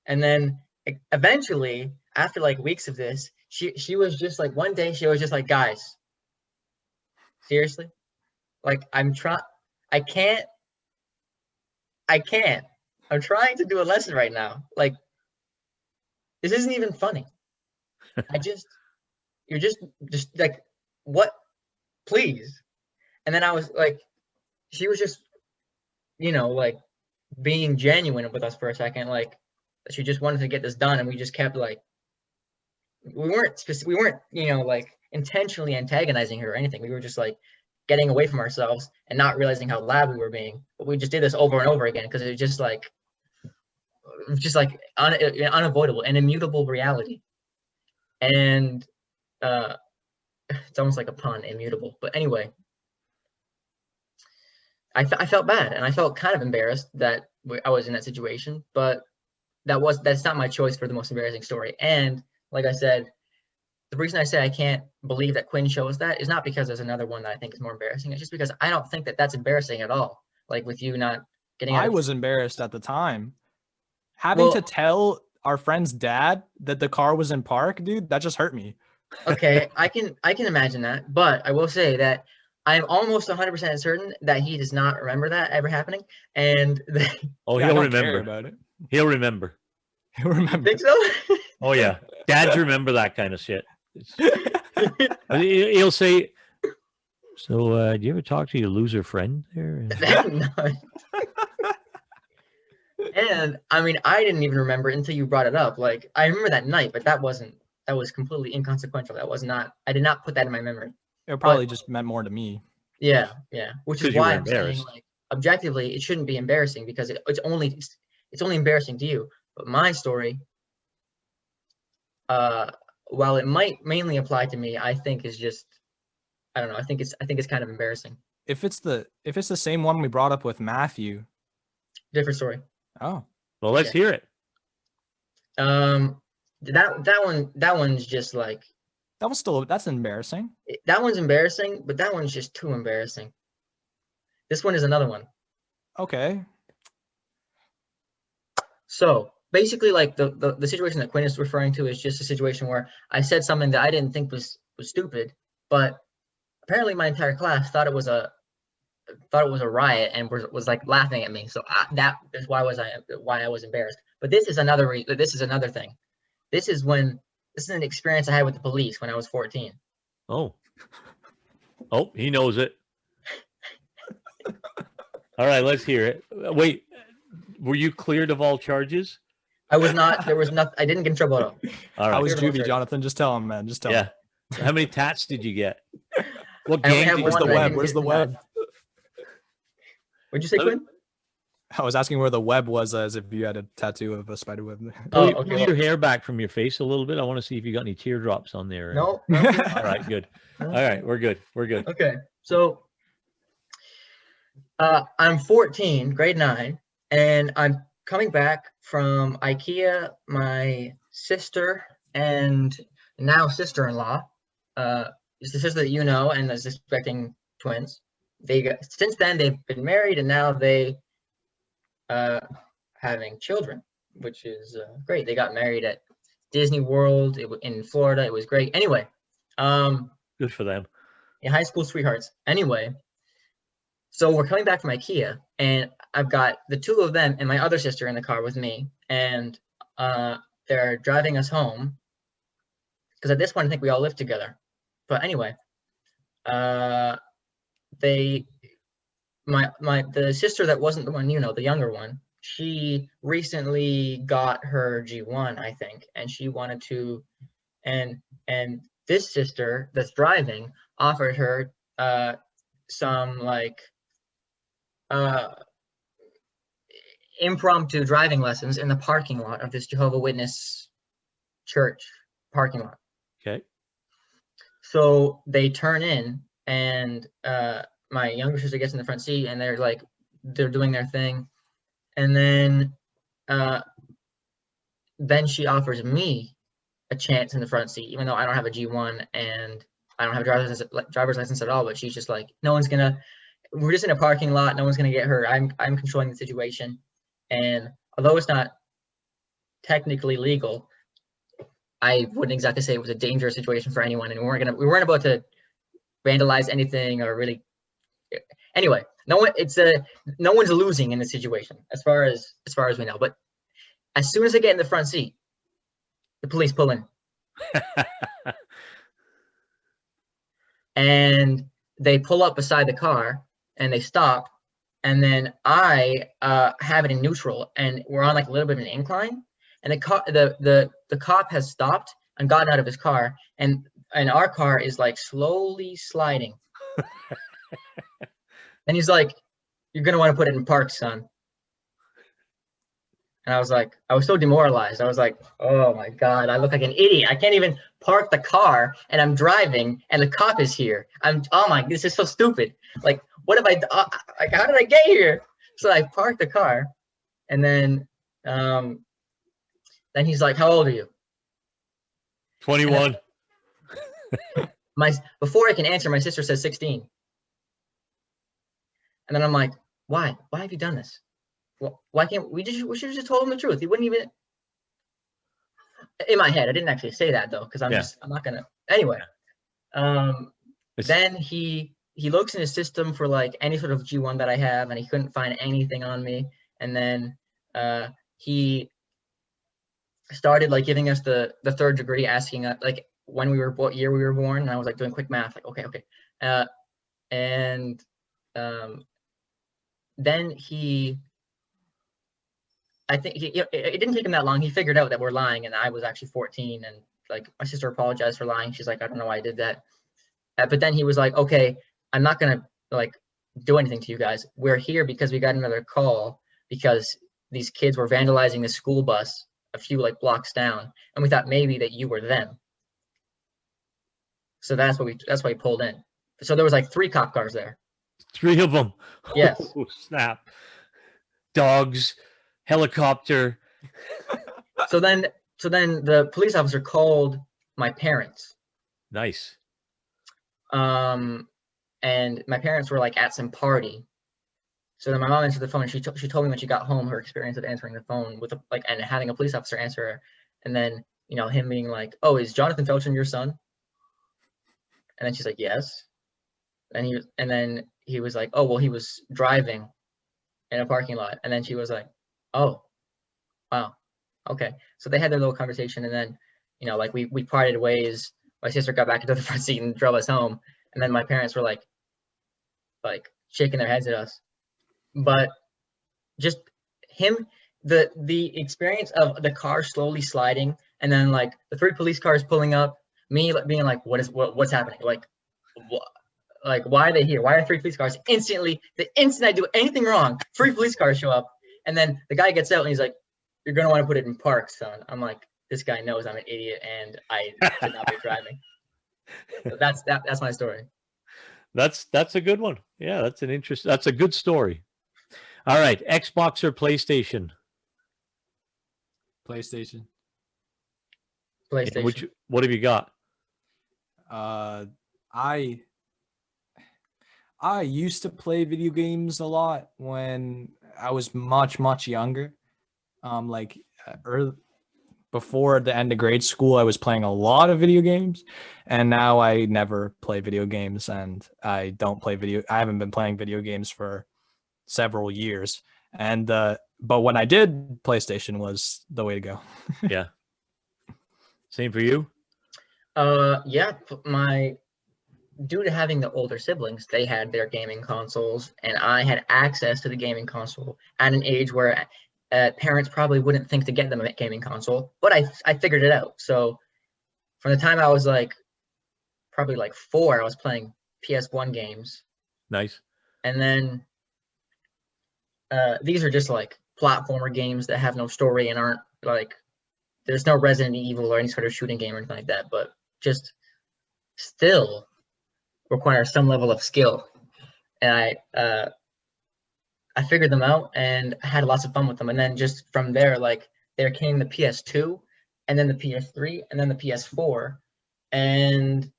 And then eventually, after like weeks of this, she was just like, one day she was just like, guys, seriously, like I'm can't. I'm trying to do a lesson right now. Like, this isn't even funny. You're just like, what? Please. And then I was like, she was just, like being genuine with us for a second. Like, she just wanted to get this done. And we just kept like, we weren't, like intentionally antagonizing her or anything. We were just like getting away from ourselves and not realizing how loud we were being. But we just did this over and over again because it was just like unavoidable and immutable reality. And it's almost like a pun, immutable. But anyway, I felt bad, and I felt kind of embarrassed that I was in that situation. But that's not my choice for the most embarrassing story. And like I said, the reason I say I can't believe that Quinn shows that is not because there's another one that I think is more embarrassing. It's just because I don't think that that's embarrassing at all. Like with you not getting out. I was embarrassed at the time. Having to tell our friend's dad that the car was in park, dude, that just hurt me. Okay, I can imagine that, but I will say that I'm almost 100% certain that he does not remember that ever happening, and Oh, Yeah, I he'll don't care remember. about it. He'll remember. He'll remember. think so. Oh yeah, dads remember that kind of shit. He'll say, "So, do you ever talk to your loser friend there?" And I mean, I didn't even remember until you brought it up. Like, I remember that night, but that was completely inconsequential. I did not put that in my memory. It probably just meant more to me. Yeah. Which is 'Cause you why were I'm saying, embarrassed. like, objectively, it shouldn't be embarrassing because it's only embarrassing to you. But my story, while it might mainly apply to me, I think is just, I don't know. I think it's kind of embarrassing. If it's the same one we brought up with Matthew. Different story. Oh. Well, let's hear it. That one's just like, that's embarrassing. that one's embarrassing, but that one's just too embarrassing. This one is another one. Okay. So basically, like the situation that Quinn is referring to is just a situation where I said something that I didn't think was stupid, but apparently my entire class thought it was a riot and was like laughing at me. So that is why I was embarrassed. But this is another thing. This is an experience I had with the police when I was 14. Oh, he knows it. All right, let's hear it. Wait, were you cleared of all charges? I was not. There was nothing. I didn't get in trouble at all. All right. How was juvie, Jonathan? Just tell him, man. Just tell him. Yeah. How many tats did you get? What I only gang have did Where's one the that I web? didn't Where's get the tonight. web? What'd you say, Quinn? I was asking where the web was, as if you had a tattoo of a spider web. Oh, Pull okay. your hair back from your face a little bit. I want to see if you got any teardrops on there. No. All right, good. No. All right, we're good. Okay, so I'm 14, grade 9, and I'm coming back from IKEA. My sister and now sister-in-law, is the sister that you know and is expecting twins. Since then they've been married, and now they having children, which is great. They got married at Disney World in Florida. It was great. Anyway, Good for them. Yeah, high school sweethearts. Anyway, so we're coming back from IKEA, and I've got the two of them and my other sister in the car with me, and they're driving us home because at this point I think we all live together. But anyway, the sister that wasn't the one, the younger one, she recently got her G1, I think, and she wanted to, and this sister that's driving offered her some like impromptu driving lessons in the parking lot of this Jehovah's Witness church parking lot. Okay. So they turn in, and my younger sister gets in the front seat, and they're doing their thing, and then she offers me a chance in the front seat, even though I don't have a G1 and I don't have a driver's license at all. But she's just like, we're just in a parking lot, no one's gonna get hurt. I'm controlling the situation, and although it's not technically legal, I wouldn't exactly say it was a dangerous situation for anyone, and we weren't about to vandalize anything or really. Anyway, no one's losing in this situation as far as we know. But as soon as I get in the front seat, the police pull in, and they pull up beside the car, and they stop, and then I have it in neutral, and we're on like a little bit of an incline. And the cop has stopped and gotten out of his car, and our car is like slowly sliding. And he's like, "You're gonna want to put it in park, son." And I was so demoralized. I was like, "Oh my God, I look like an idiot. I can't even park the car, and I'm driving, and the cop is here. This is so stupid. Like, what have I done? Like, how did I get here?" So I parked the car, and then he's like, "How old are you?" 21. Before I can answer, my sister says 16. And then I'm like, "Why? Why have you done this? Well, why can't we should have just told him the truth. He wouldn't even." In my head, I didn't actually say that though, because I'm not gonna. Anyway, then he looks in his system for like any sort of G1 that I have, and he couldn't find anything on me. And then he started like giving us the third degree, asking us like what year we were born, and I was like doing quick math, like okay, and then I think it didn't take him that long. He figured out that we're lying, and I was actually 14, and like my sister apologized for lying. She's like, "I don't know why I did that," but then he was like, "Okay, I'm not gonna like do anything to you guys. We're here because we got another call because these kids were vandalizing the school bus a few like blocks down, and we thought maybe that you were them. So that's why he pulled in. So there was like 3 cop cars there. 3 of them. Yes. Oh, snap. Dogs, helicopter. So then the police officer called my parents. Nice. And my parents were like at some party. So then my mom answered the phone. And she told me when she got home her experience of answering the phone with and having a police officer answer her, and then him being like, "Oh, is Jonathan Felton your son?" And then she's like, "Yes." And then he was like, "Oh, well, he was driving in a parking lot." And then she was like, "Oh, wow, okay." So they had their little conversation, and then like we parted ways. My sister got back into the front seat and drove us home, and then my parents were like shaking their heads at us. But just him, the experience of the car slowly sliding, and then like the 3 police cars pulling up, me being like, what's happening? Like why are they here? Why are 3 police cars? Instantly, the instant I do anything wrong, 3 police cars show up, and then the guy gets out and he's like, "You're gonna want to put it in park, son." I'm like, this guy knows I'm an idiot and I should not be driving. So that's my story. That's a good one. Yeah, that's a good story. All right, Xbox or PlayStation? PlayStation. PlayStation. What have you got? I used to play video games a lot when I was much younger. Before the end of grade school, I was playing a lot of video games, and now I never play video games, and I haven't been playing video games for several years. And but when I did, PlayStation was the way to go. Yeah. Same for you? Yeah, due to having the older siblings, they had their gaming consoles, and I had access to the gaming console at an age where parents probably wouldn't think to get them a gaming console, but I figured it out. So from the time I was like probably like 4, I was playing PS1 games, Nice. and then these are just like platformer games that have no story and aren't like, there's no Resident Evil or any sort of shooting game or anything like that, but just still require some level of skill. And I figured them out and had lots of fun with them. And then just from there, like there came the PS2 and then the PS3 and then the PS4. And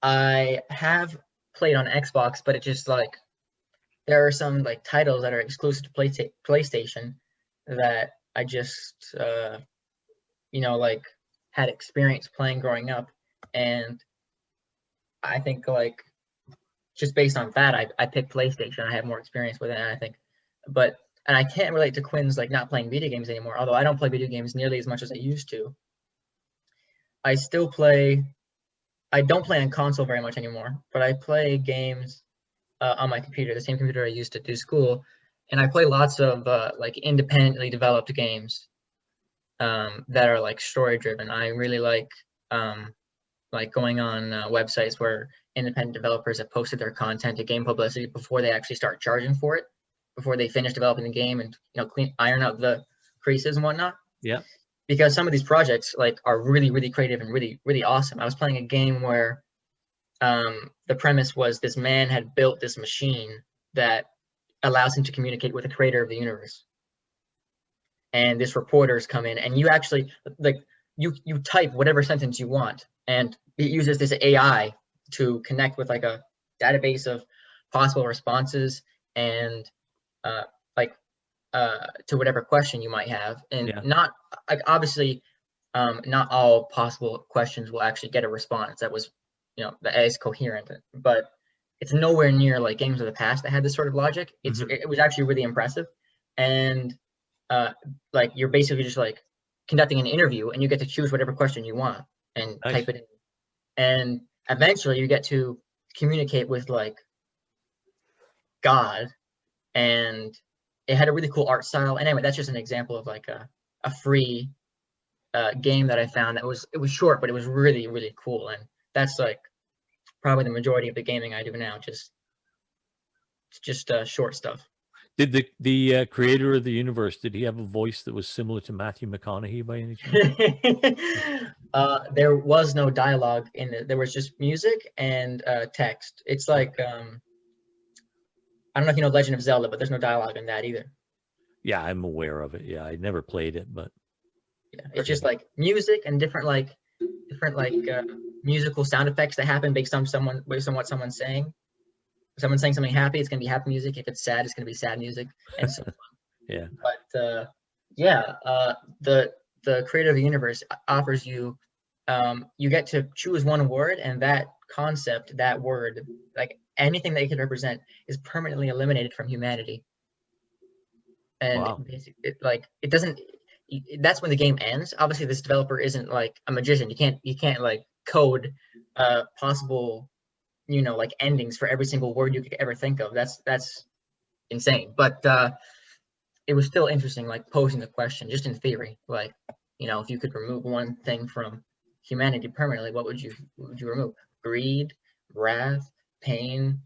I have played on Xbox, but it just like, there are some like titles that are exclusive to PlayStation that I just, you know, like had experience playing growing up. And I think like just based on that, I picked PlayStation. I have more experience with it, and I think, and I can't relate to Quinn's like not playing video games anymore. Although I don't play video games nearly as much as I used to. I still play. I don't play on console very much anymore, but I play games on my computer, the same computer I used to do school, and I play lots of like independently developed games that are like story driven. I really like going on websites where independent developers have posted their content to game publicity before they actually start charging for it, before they finish developing the game and, you know, iron out the creases and whatnot. Yeah. Because some of these projects like are really, really creative and really, really awesome. I was playing a game where the premise was this man had built this machine that allows him to communicate with the creator of the universe. And this reporters come in, and you actually like you type whatever sentence you want, and it uses this AI to connect with like a database of possible responses and to whatever question you might have. And not like obviously not all possible questions will actually get a response that was, you know, that is coherent, but it's nowhere near like games of the past that had this sort of logic. It was actually really impressive. And like you're basically just like conducting an interview, and you get to choose whatever question you want and type it in, and eventually you get to communicate with like God. And it had a really cool art style. And anyway, that's just an example of like a free game that I found that it was short, but it was really, really cool. And that's like probably the majority of the gaming I do now, just short stuff. Did the creator of the universe, did he have a voice that was similar to Matthew McConaughey by any chance? There was no dialogue in it. There was just music and text. It's like I don't know if you know Legend of Zelda, but there's no dialogue in that either. Yeah, I'm aware of it. Yeah, I never played it, but yeah, it's just like music and different musical sound effects that happen based on what someone's saying. If someone's saying something happy, it's gonna be happy music. If it's sad, it's gonna be sad music, and so on. Yeah. But the creator of the universe offers you, you get to choose one word, and that concept, that word, like anything that it could represent, is permanently eliminated from humanity. And wow. It doesn't. That's when the game ends. Obviously, this developer isn't like a magician. You can't like code possible, you know, like endings for every single word you could ever think of. That's insane. But it was still interesting, like posing the question, just in theory, like, you know, if you could remove one thing from humanity permanently, what would you remove? Greed, wrath, pain,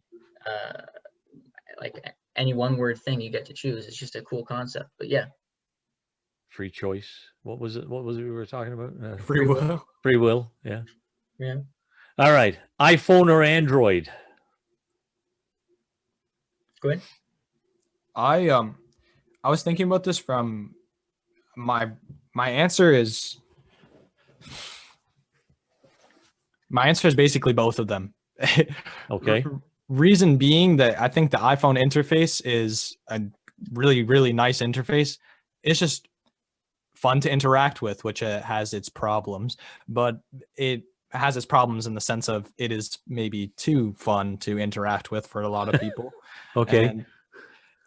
like any one word thing you get to choose. It's just a cool concept. But yeah. Free choice. What was it we were talking about? Free will. Free will. Yeah. Yeah. All right. iPhone or Android? Go ahead. I was thinking about this from my answer is basically both of them. Okay. Reason being that I think the iPhone interface is a really, really nice interface. It's just fun to interact with, which has its problems, but it has its problems in the sense of it is maybe too fun to interact with for a lot of people. Okay.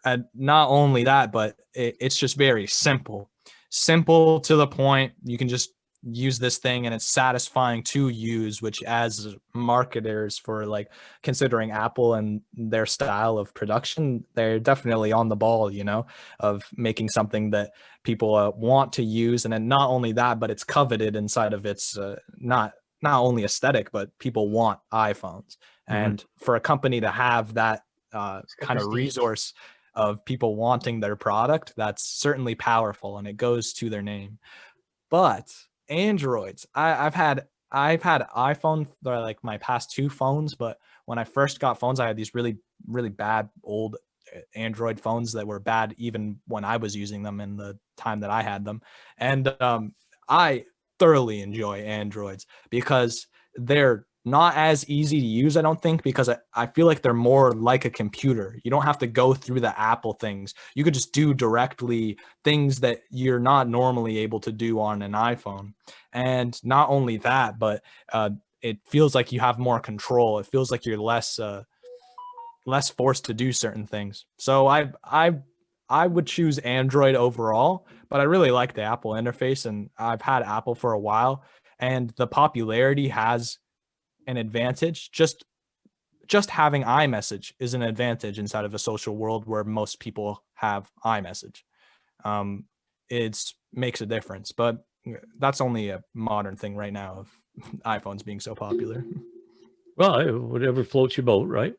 And not only that, but it's just very simple to the point. You can just use this thing and it's satisfying to use, which as marketers for like considering Apple and their style of production, they're definitely on the ball, you know, of making something that people want to use. And then not only that, but it's coveted inside of its not only aesthetic, but people want iPhones. And for a company to have that kind of resource of people wanting their product, that's certainly powerful, and it goes to their name. But Androids, I've had iPhone for like my past 2 phones, but when I first got phones, I had these really bad old Android phones that were bad even when I was using them in the time that I had them. And I thoroughly enjoy Androids because they're not as easy to use, I don't think, because I feel like they're more like a computer. You don't have to go through the Apple things. You could just do directly things that you're not normally able to do on an iPhone. And not only that, but it feels like you have more control. It feels like you're less forced to do certain things. So I would choose Android overall, but I really like the Apple interface, and I've had Apple for a while, and the popularity has an advantage. Just having iMessage is an advantage inside of a social world where most people have iMessage. It makes a difference, but that's only a modern thing right now of iPhones being so popular. Well, whatever floats your boat, right?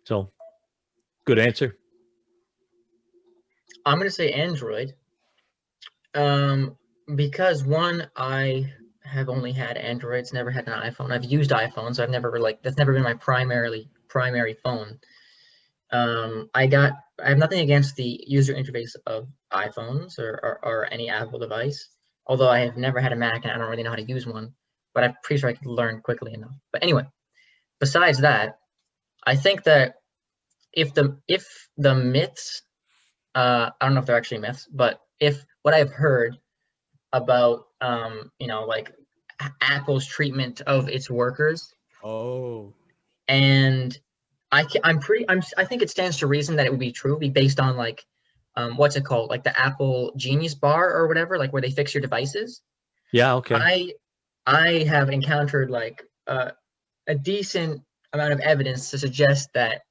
So, good answer. I'm going to say Android. Because one, I have only had Androids, never had an iPhone. I've used iPhones. I've never that's never been my primary phone. I have nothing against the user interface of iPhones or any Apple device, although I have never had a Mac and I don't really know how to use one, but I'm pretty sure I could learn quickly enough. But anyway, besides that, I think that if the myths, I don't know if they're actually myths, but if what I've heard about like Apple's treatment of its workers. And I think it stands to reason that it would be true, be based on like what's it called, like the Apple Genius Bar or whatever, like where they fix your devices. Yeah, okay. I have encountered like a decent amount of evidence to suggest that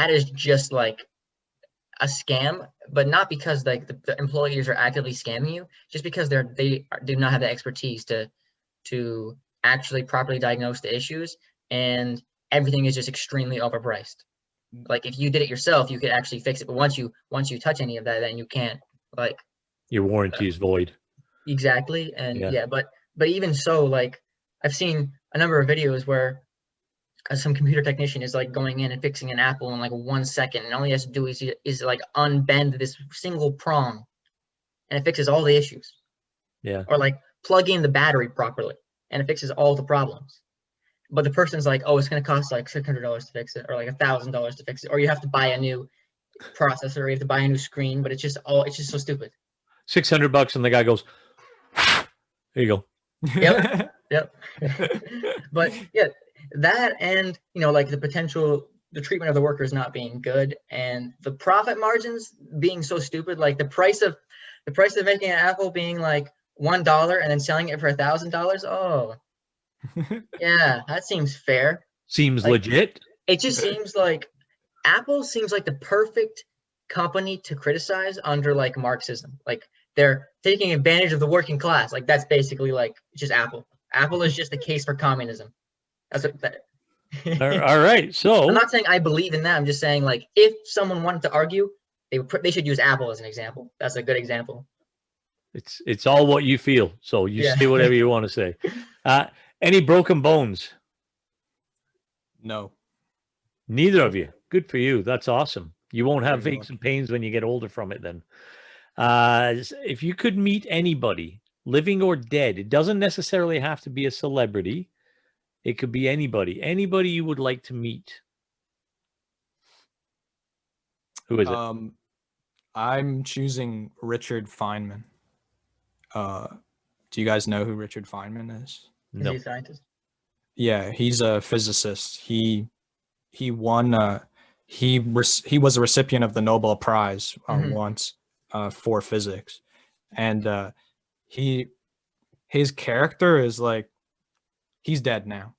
is just like a scam, but not because like the employees are actively scamming you, just because they do not have the expertise to actually properly diagnose the issues, and everything is just extremely overpriced. Like if you did it yourself, you could actually fix it, but once you touch any of that, then you can't, like, your warranty is void. Exactly. And yeah, but even so, like I've seen a number of videos where some computer technician is like going in and fixing an Apple in like 1 second, and all he has to do is like unbend this single prong, and it fixes all the issues. Yeah. Or like plug in the battery properly, and it fixes all the problems. But the person's like, oh, it's going to cost like $600 to fix it, or like $1,000 to fix it, or you have to buy a new processor, or you have to buy a new screen. But it's just so stupid. $600, and the guy goes, there you go. Yep. But yeah, that, and like the treatment of the workers not being good, and the profit margins being so stupid, like the price of making an Apple being like $1 and then selling it for $1,000. Oh, yeah, that seems fair. Seems like, legit. It just seems like Apple seems like the perfect company to criticize under like Marxism. Like they're taking advantage of the working class. Like that's basically like just Apple. Apple is just a case for communism. That's what that. All right. So I'm not saying I believe in that. I'm just saying, like, if someone wanted to argue, they should use Apple as an example. That's a good example. It's all what you feel. So you say whatever you want to say. Any broken bones? No. Neither of you. Good for you. That's awesome. You won't have aches and pains when you get older from it then. If you could meet anybody, living or dead, it doesn't necessarily have to be a celebrity. It could be anybody. Anybody you would like to meet. Who is it? I'm choosing Richard Feynman. Do you guys know who Richard Feynman is? No. Is he a scientist? Yeah, he's a physicist. He won. He was a recipient of the Nobel Prize once for physics, and his character is like, he's dead now.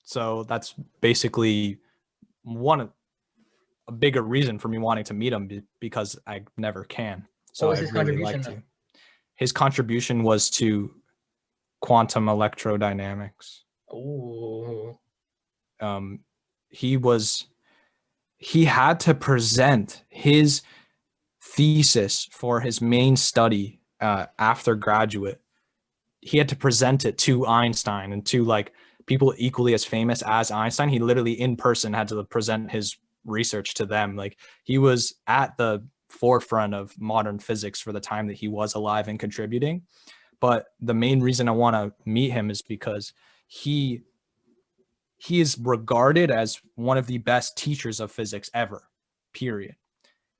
So that's basically a bigger reason for me wanting to meet him, because I never can. So What was I his really contribution, like though? to. His contribution was to quantum electrodynamics. Ooh. He had to present his thesis for his main study after graduate. He had to present it to Einstein and to like people equally as famous as Einstein. He literally in person had to present his research to them. Like, he was at the forefront of modern physics for the time that he was alive and contributing. But the main reason I want to meet him is because he is regarded as one of the best teachers of physics ever, period.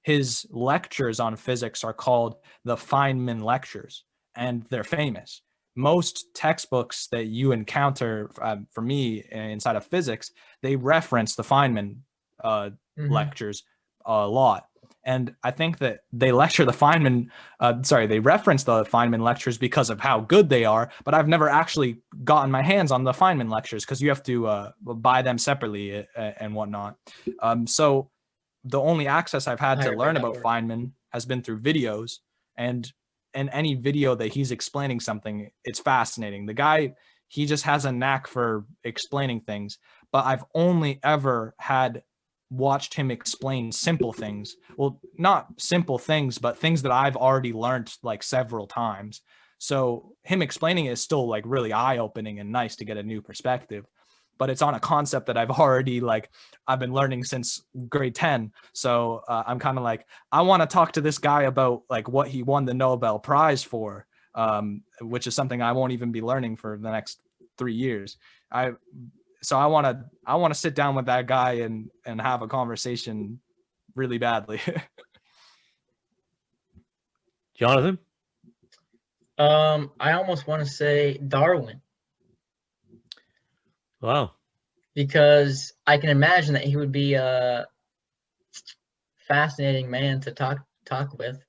His lectures on physics are called the Feynman lectures, and they're famous. Most textbooks that you encounter, for me, inside of physics, they reference the Feynman lectures a lot. And I think that they lecture the Feynman, they reference the Feynman lectures because of how good they are, but I've never actually gotten my hands on the Feynman lectures because you have to buy them separately and whatnot. So the only access I've had to learn about Feynman has been through videos, and in any video that he's explaining something, it's fascinating. The guy, he just has a knack for explaining things, but I've only ever watched him explain simple things. Well, not simple things, but things that I've already learned like several times. So him explaining it is still like really eye-opening and nice to get a new perspective, but it's on a concept that I've been learning since grade 10. So I'm kind of like, I want to talk to this guy about like what he won the Nobel Prize for, which is something I won't even be learning for the next 3 years. So I want to sit down with that guy and have a conversation really badly. Jonathan? I almost want to say Darwin, Wow. because I can imagine that he would be a fascinating man to talk with.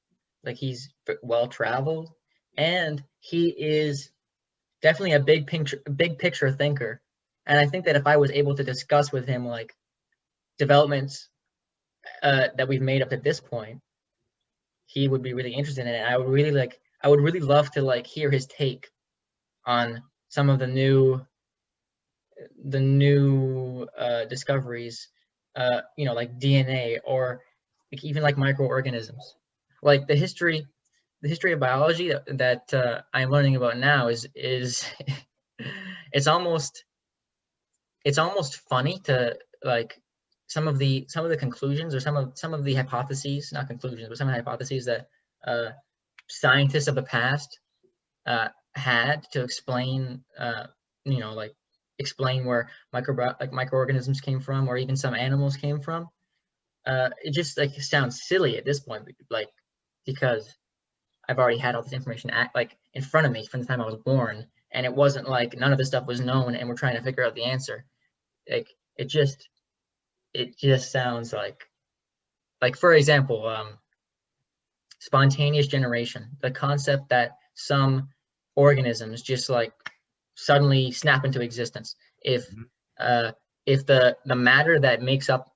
Like, he's well traveled, and he is definitely a big picture thinker. And I think that if I was able to discuss with him like developments that we've made up to this point, he would be really interested in it. I would really love to like hear his take on some of the new discoveries, like DNA, or like even like microorganisms. Like the history of biology that I'm learning about now is it's almost funny to like some of the conclusions, or some of the hypotheses, not conclusions, but some of the hypotheses that scientists of the past had to explain, explain where microorganisms came from, or even some animals came from. It just like sounds silly at this point, like, because I've already had all this information in front of me from the time I was born, and it wasn't like none of this stuff was known and we're trying to figure out the answer. Like, it just sounds like for example, spontaneous generation, the concept that some organisms just like suddenly snap into existence. If the matter that makes up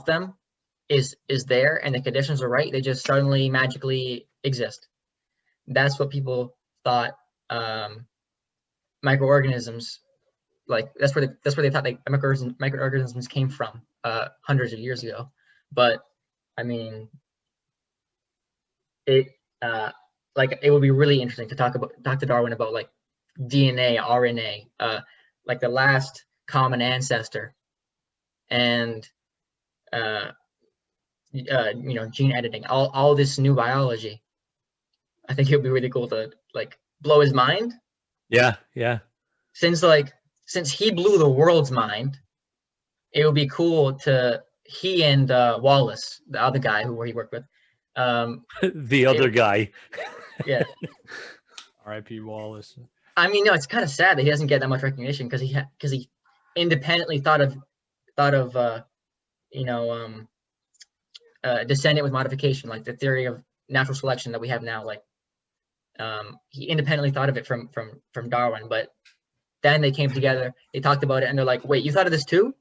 them is there, and the conditions are right, they just suddenly magically exist. That's what people thought microorganisms, like that's where they thought like microorganisms came from hundreds of years ago. But I mean, it would be really interesting to talk to Darwin about like DNA, RNA, like the last common ancestor, and gene editing, all this new biology. I think it would be really cool to like blow his mind. Yeah. Since he blew the world's mind, it would be cool to he and Wallace, the other guy who he worked with. The other guy. Yeah. R.I.P. Wallace. I mean, no, it's kind of sad that he doesn't get that much recognition because he independently thought of descendant with modification, like the theory of natural selection that we have now. Like he independently thought of it from Darwin, but then they came together, they talked about it, and they're like, wait, you thought of this too?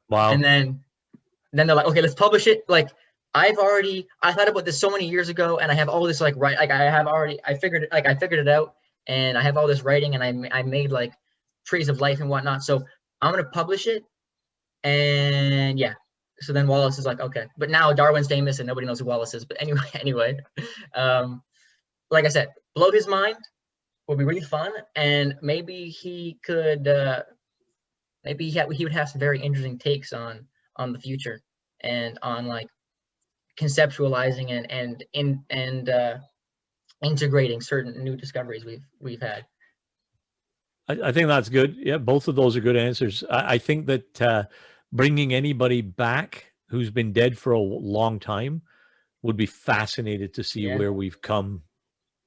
Wow. And then they're like, okay, let's publish it. Like I thought about this so many years ago, and I have all this like I figured it out, and I have all this writing, and I made like trees of life and whatnot. So I'm gonna publish it, and yeah. So then Wallace is like, okay, but now Darwin's famous and nobody knows who Wallace is. But anyway, like I said, blow his mind would be really fun, and maybe he could, maybe he would have some very interesting takes on the future and on like conceptualizing and integrating certain new discoveries we've had. I think that's good. Yeah, both of those are good answers. I think that bringing anybody back who's been dead for a long time would be fascinated to see where we've come,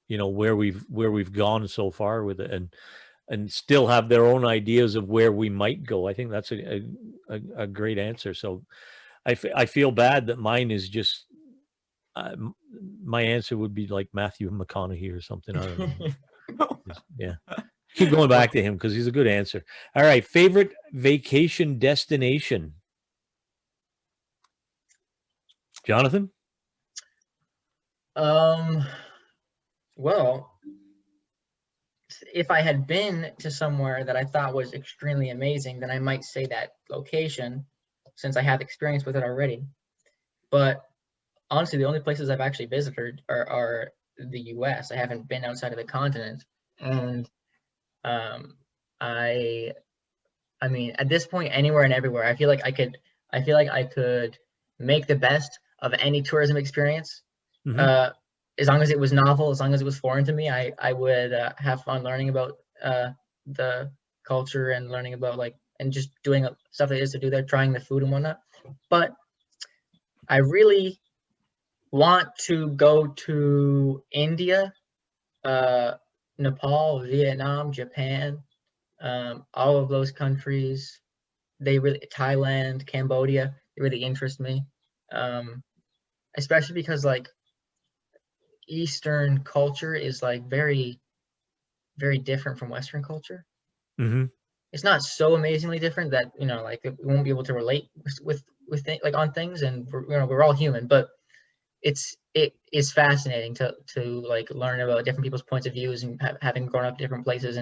where we've gone so far with it, and still have their own ideas of where we might go. I think that's a great answer. So I feel bad that mine is just my answer would be like Matthew McConaughey or something. I don't know. Yeah. Keep going back to him because he's a good answer. All right. Favorite vacation destination? Jonathan? Well, if I had been to somewhere that I thought was extremely amazing, then I might say that location, since I have experience with it already. But honestly, the only places I've actually visited are the US. I haven't been outside of the continent. And I mean, at this point, anywhere and everywhere, I feel like I could make the best of any tourism experience. Mm-hmm. As long as it was novel, as long as it was foreign to me, I would have fun learning about the culture and learning about and just doing stuff that is to do there, trying the food and whatnot. But I really want to go to India, Nepal, Vietnam, Japan, all of those countries. Thailand, Cambodia, they really interest me, especially because Eastern culture is very, very different from Western culture. Mm-hmm. It's not so amazingly different that we won't be able to relate with on things, and we're all human, but it is fascinating to learn about different people's points of views and having grown up in different places,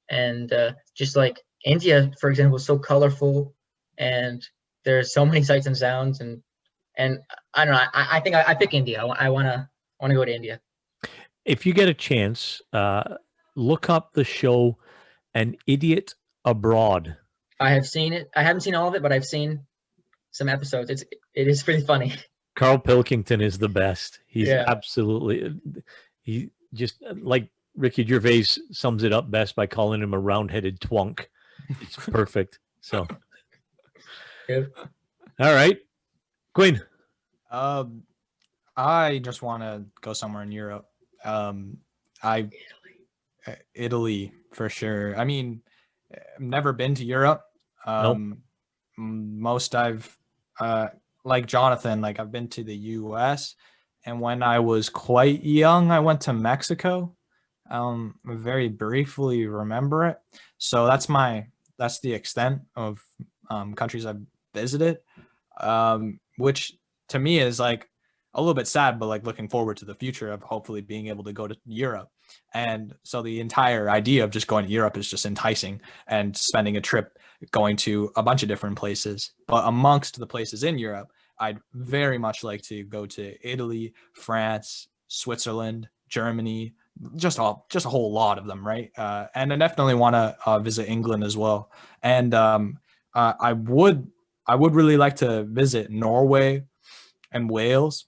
and just India, for example, is so colorful, and there's so many sights and sounds, and I don't know. I think I pick India. I want to go to India. If you get a chance, look up the show An Idiot Abroad. I have seen it. I haven't seen all of it, but I've seen some episodes. It is pretty funny. Carl Pilkington is the best. He's absolutely, he just like Ricky Gervais sums it up best by calling him a round-headed twunk. It's perfect. So, Yeah. All right, Quinn. I just want to go somewhere in Europe. Italy for sure. I mean, I've never been to Europe. Nope. Most I've like Jonathan, I've been to the US, and when I was quite young, I went to Mexico. Very briefly remember it. So that's the extent of countries I've visited, which to me is a little bit sad, but looking forward to the future of hopefully being able to go to Europe. And so the entire idea of just going to Europe is just enticing, and spending a trip going to a bunch of different places. But amongst the places in Europe, I'd very much like to go to Italy, France, Switzerland, Germany, just a whole lot of them, right? And I definitely want to visit England as well. And I would really like to visit Norway and Wales.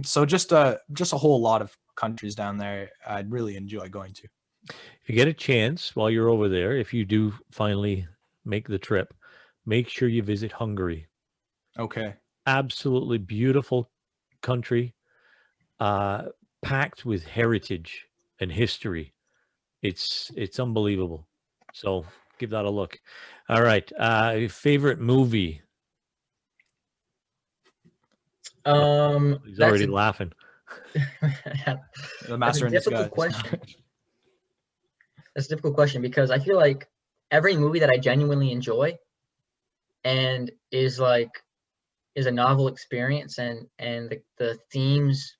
So just a whole lot of countries down there I'd really enjoy going to. If you get a chance while you're over there, if you do finally make the trip, make sure you visit Hungary. Okay. Absolutely beautiful country, packed with heritage and history. It's unbelievable. So give that a look. All right. Favorite movie? He's That's already laughing. The that's a master in difficult disguise. question. That's a difficult question because I feel like every movie that I genuinely enjoy and is a novel experience and the themes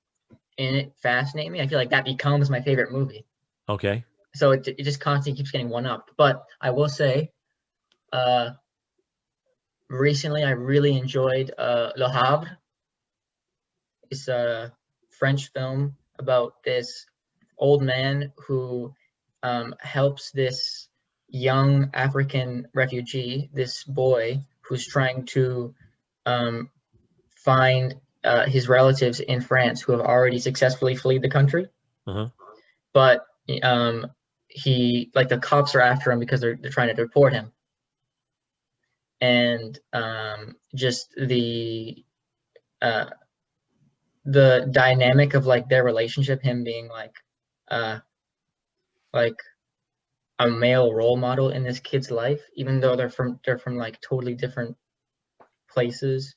in it fascinate me. I feel like that becomes my favorite movie. Okay. So it just constantly keeps getting one up. But I will say, recently I really enjoyed Le Havre. It's a French film about this old man who helps this young African refugee, this boy who's trying to find his relatives in France who have already successfully fled the country. Uh-huh. But he, like, the cops are after him because they're trying to deport him. And just the dynamic of like their relationship, him being like a male role model in this kid's life, even though they're from like totally different places,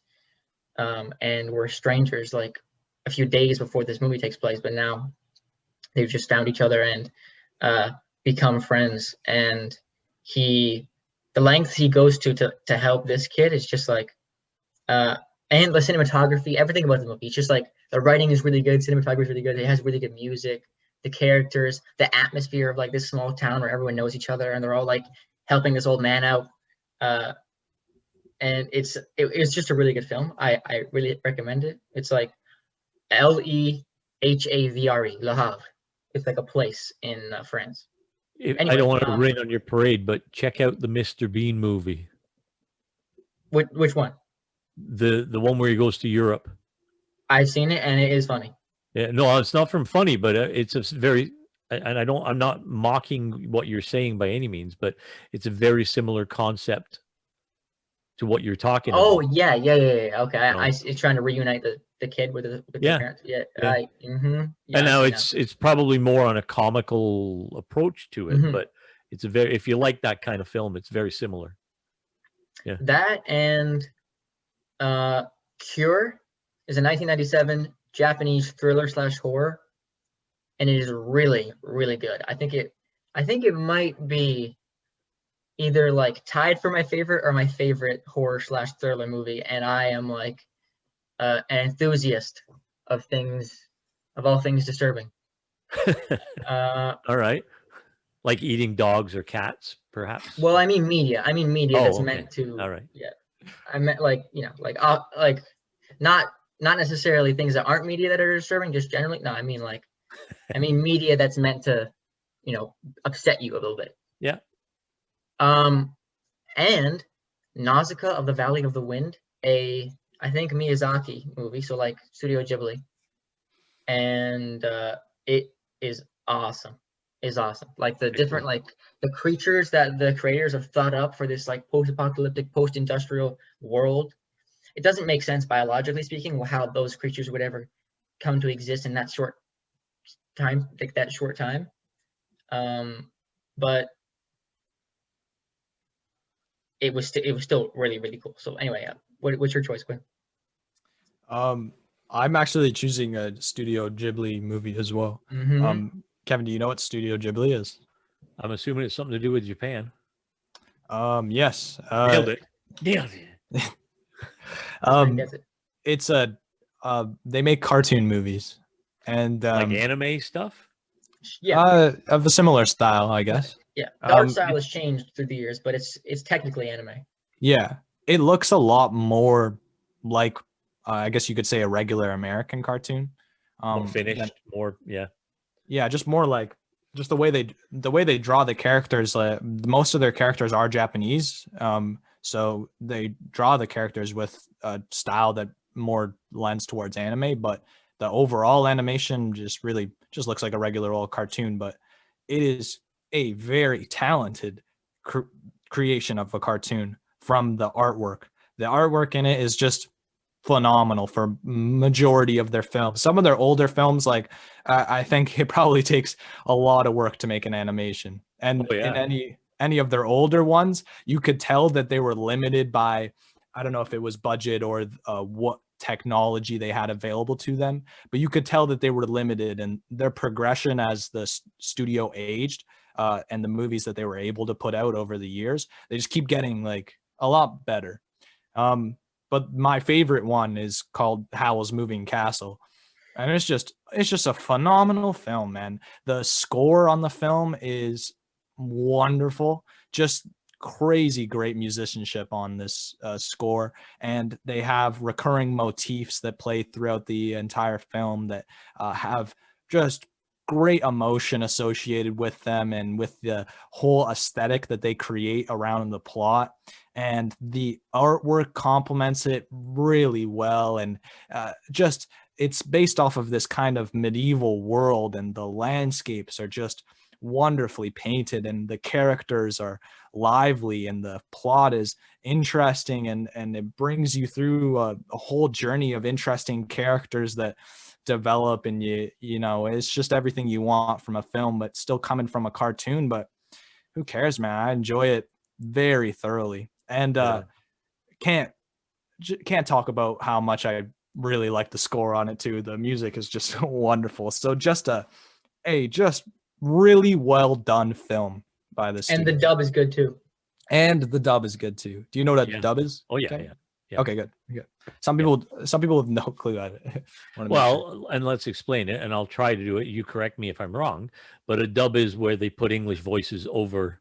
and were strangers like a few days before this movie takes place, but now they've just found each other and become friends. And the lengths he goes to help this kid is just like, and the cinematography, everything about the movie. It's just like the writing is really good, cinematography is really good. It has really good music, the characters, the atmosphere of like this small town where everyone knows each other and they're all like helping this old man out. And it's just a really good film. I really recommend it. It's like Lehavre, Le Havre. It's like a place in France. I Anyway, don't want to rain on your parade, but check out the Mr. Bean movie. Which one? The one where he goes to Europe. I've seen it and it is funny. Yeah, no, it's not from funny, but it's a very, and I'm not mocking what you're saying by any means, but it's a very similar concept to what you're talking Oh about. yeah. Okay, No. it's trying to reunite the kid with the Yeah. parents. Yeah. Yeah. Yeah, And now I've seen it's probably more on a comical approach to it, Mhm. but it's a very, if you like that kind of film, it's very similar. Yeah. that. And Cure is a 1997 Japanese thriller / horror, and it is really really good. I think it might be either like tied for my favorite or my favorite horror / thriller movie, and I am like an enthusiast of all things disturbing. All right. Like eating dogs or cats, perhaps. Well, I mean media. That's Okay. meant to. All right. Yeah, I meant like not necessarily things that aren't media that are disturbing. Just generally, no. I mean media that's meant to, upset you a little bit. Yeah. And Nausicaa of the Valley of the Wind, I think Miyazaki movie, so like Studio Ghibli, and it is awesome. Like the different, like the creatures that the creators have thought up for this like post-apocalyptic, post-industrial world. It doesn't make sense biologically speaking how those creatures would ever come to exist in that short time, but it was still really really cool. So anyway, what's your choice, Quinn? I'm actually choosing a Studio Ghibli movie as well. Kevin, do you know what Studio Ghibli is? I'm assuming it's something to do with Japan. Yes. Nailed it. Nailed it. It's they make cartoon movies and like anime stuff. of a similar style, I guess. Yeah, the art style has changed through the years, but it's technically anime. Yeah, it looks a lot more like I guess you could say a regular American cartoon. More finished, more yeah, just more like just the way they draw the characters. Most of their characters are Japanese, so they draw the characters with a style that more lends towards anime, but the overall animation just looks like a regular old cartoon. But it is a very talented creation of a cartoon from the artwork. The artwork in it is just phenomenal for majority of their films. Some of their older films, like I think it probably takes a lot of work to make an animation. And in any of their older ones, you could tell that they were limited by, I don't know if it was budget or what technology they had available to them, but you could tell that they were limited, and their progression as the studio aged, and the movies that they were able to put out over the years, they just keep getting like a lot better. But my favorite one is called Howl's Moving Castle. And it's just a phenomenal film, man. The score on the film is wonderful. Just crazy great musicianship on this score, and they have recurring motifs that play throughout the entire film that have just great emotion associated with them, and with the whole aesthetic that they create around the plot. And the artwork complements it really well, and just it's based off of this kind of medieval world, and the landscapes are just wonderfully painted, and the characters are lively, and the plot is interesting, and it brings you through a whole journey of interesting characters that develop, and you know, it's just everything you want from a film, but still coming from a cartoon. But who cares, man? I enjoy it very thoroughly, and can't talk about how much I really like the score on it too. The music is just wonderful. So just just really well done film by the studio. And the dub is good too. And the dub is good too. Do you know what a dub is? Oh yeah, Okay. yeah. Okay, good. Some people have no clue. Well, and let's explain it, and I'll try to do it. You correct me if I'm wrong, but a dub is where they put English voices over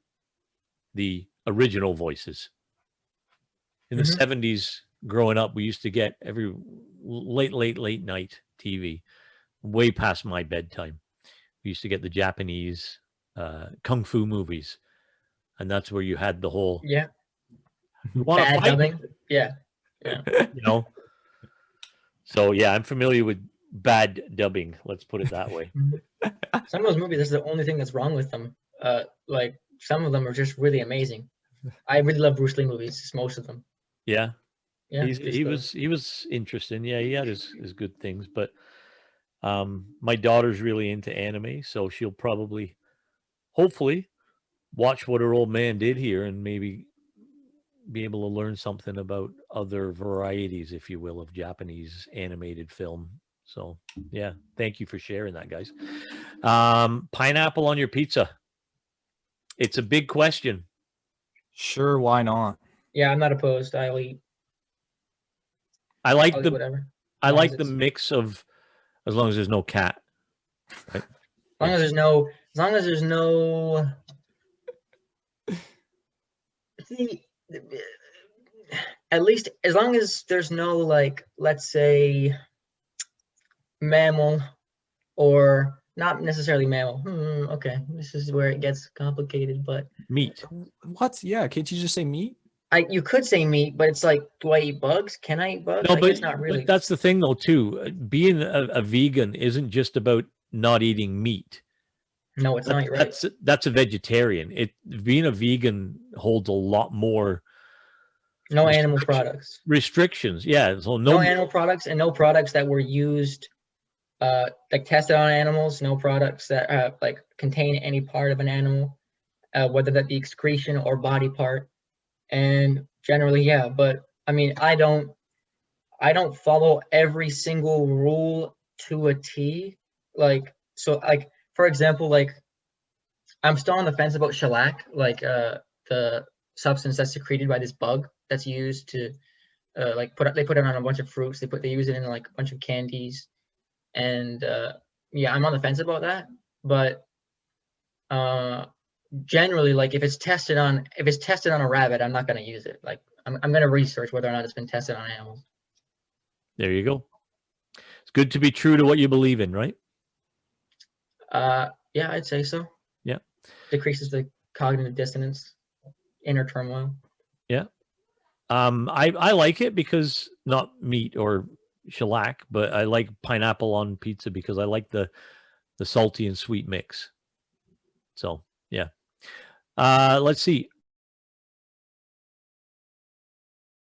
the original voices. In the 70s, growing up, we used to get every late night TV, way past my bedtime. We used to get the Japanese kung fu movies, and that's where you had the whole bad dubbing. Yeah. You know. So yeah, I'm familiar with bad dubbing. Let's put it that way. Some of those movies, that's the only thing that's wrong with them. Like some of them are just really amazing. I really love Bruce Lee movies, most of them. Yeah. Yeah, he was interesting. Yeah, he had his good things, but my daughter's really into anime, so she'll probably, hopefully, watch what her old man did here, and maybe be able to learn something about other varieties, if you will, of Japanese animated film. So yeah, thank you for sharing that, guys. Pineapple on your pizza. It's a big question. Sure, why not? Yeah, I'm not opposed. I'll eat whatever. I like the mix of, as long as there's no cat. Right? As long as there's no see, at least as long as there's no, like, let's say, mammal, or not necessarily mammal. Okay, this is where it gets complicated, but meat. What? Yeah, can't you just say meat? You could say meat, but it's like, do I eat bugs? Can I eat bugs? No, but not really. But that's the thing, though, too. Being a vegan isn't just about not eating meat. No, it's not. You're right. That's a vegetarian. Being a vegan holds a lot more. No animal products. Restrictions, yeah. So no animal products, and no products that were used, like tested on animals. No products that like contain any part of an animal, whether that be excretion or body part. And generally, yeah. But I mean, I don't follow every single rule to a T. Like, so, like, for example, like, I'm still on the fence about shellac, like the substance that's secreted by this bug that's used to like they put it on a bunch of fruits. They use it in like a bunch of candies, and yeah, I'm on the fence about that. But generally, like, if it's tested on a rabbit, I'm not going to use it. Like, I'm going to research whether or not it's been tested on animals. There you go. It's good to be true to what you believe in, right? Yeah, I'd say so. Yeah. Decreases the cognitive dissonance, inner turmoil. Yeah. I like it because, not meat or shellac, but I like pineapple on pizza because I like the salty and sweet mix. So yeah. Let's see.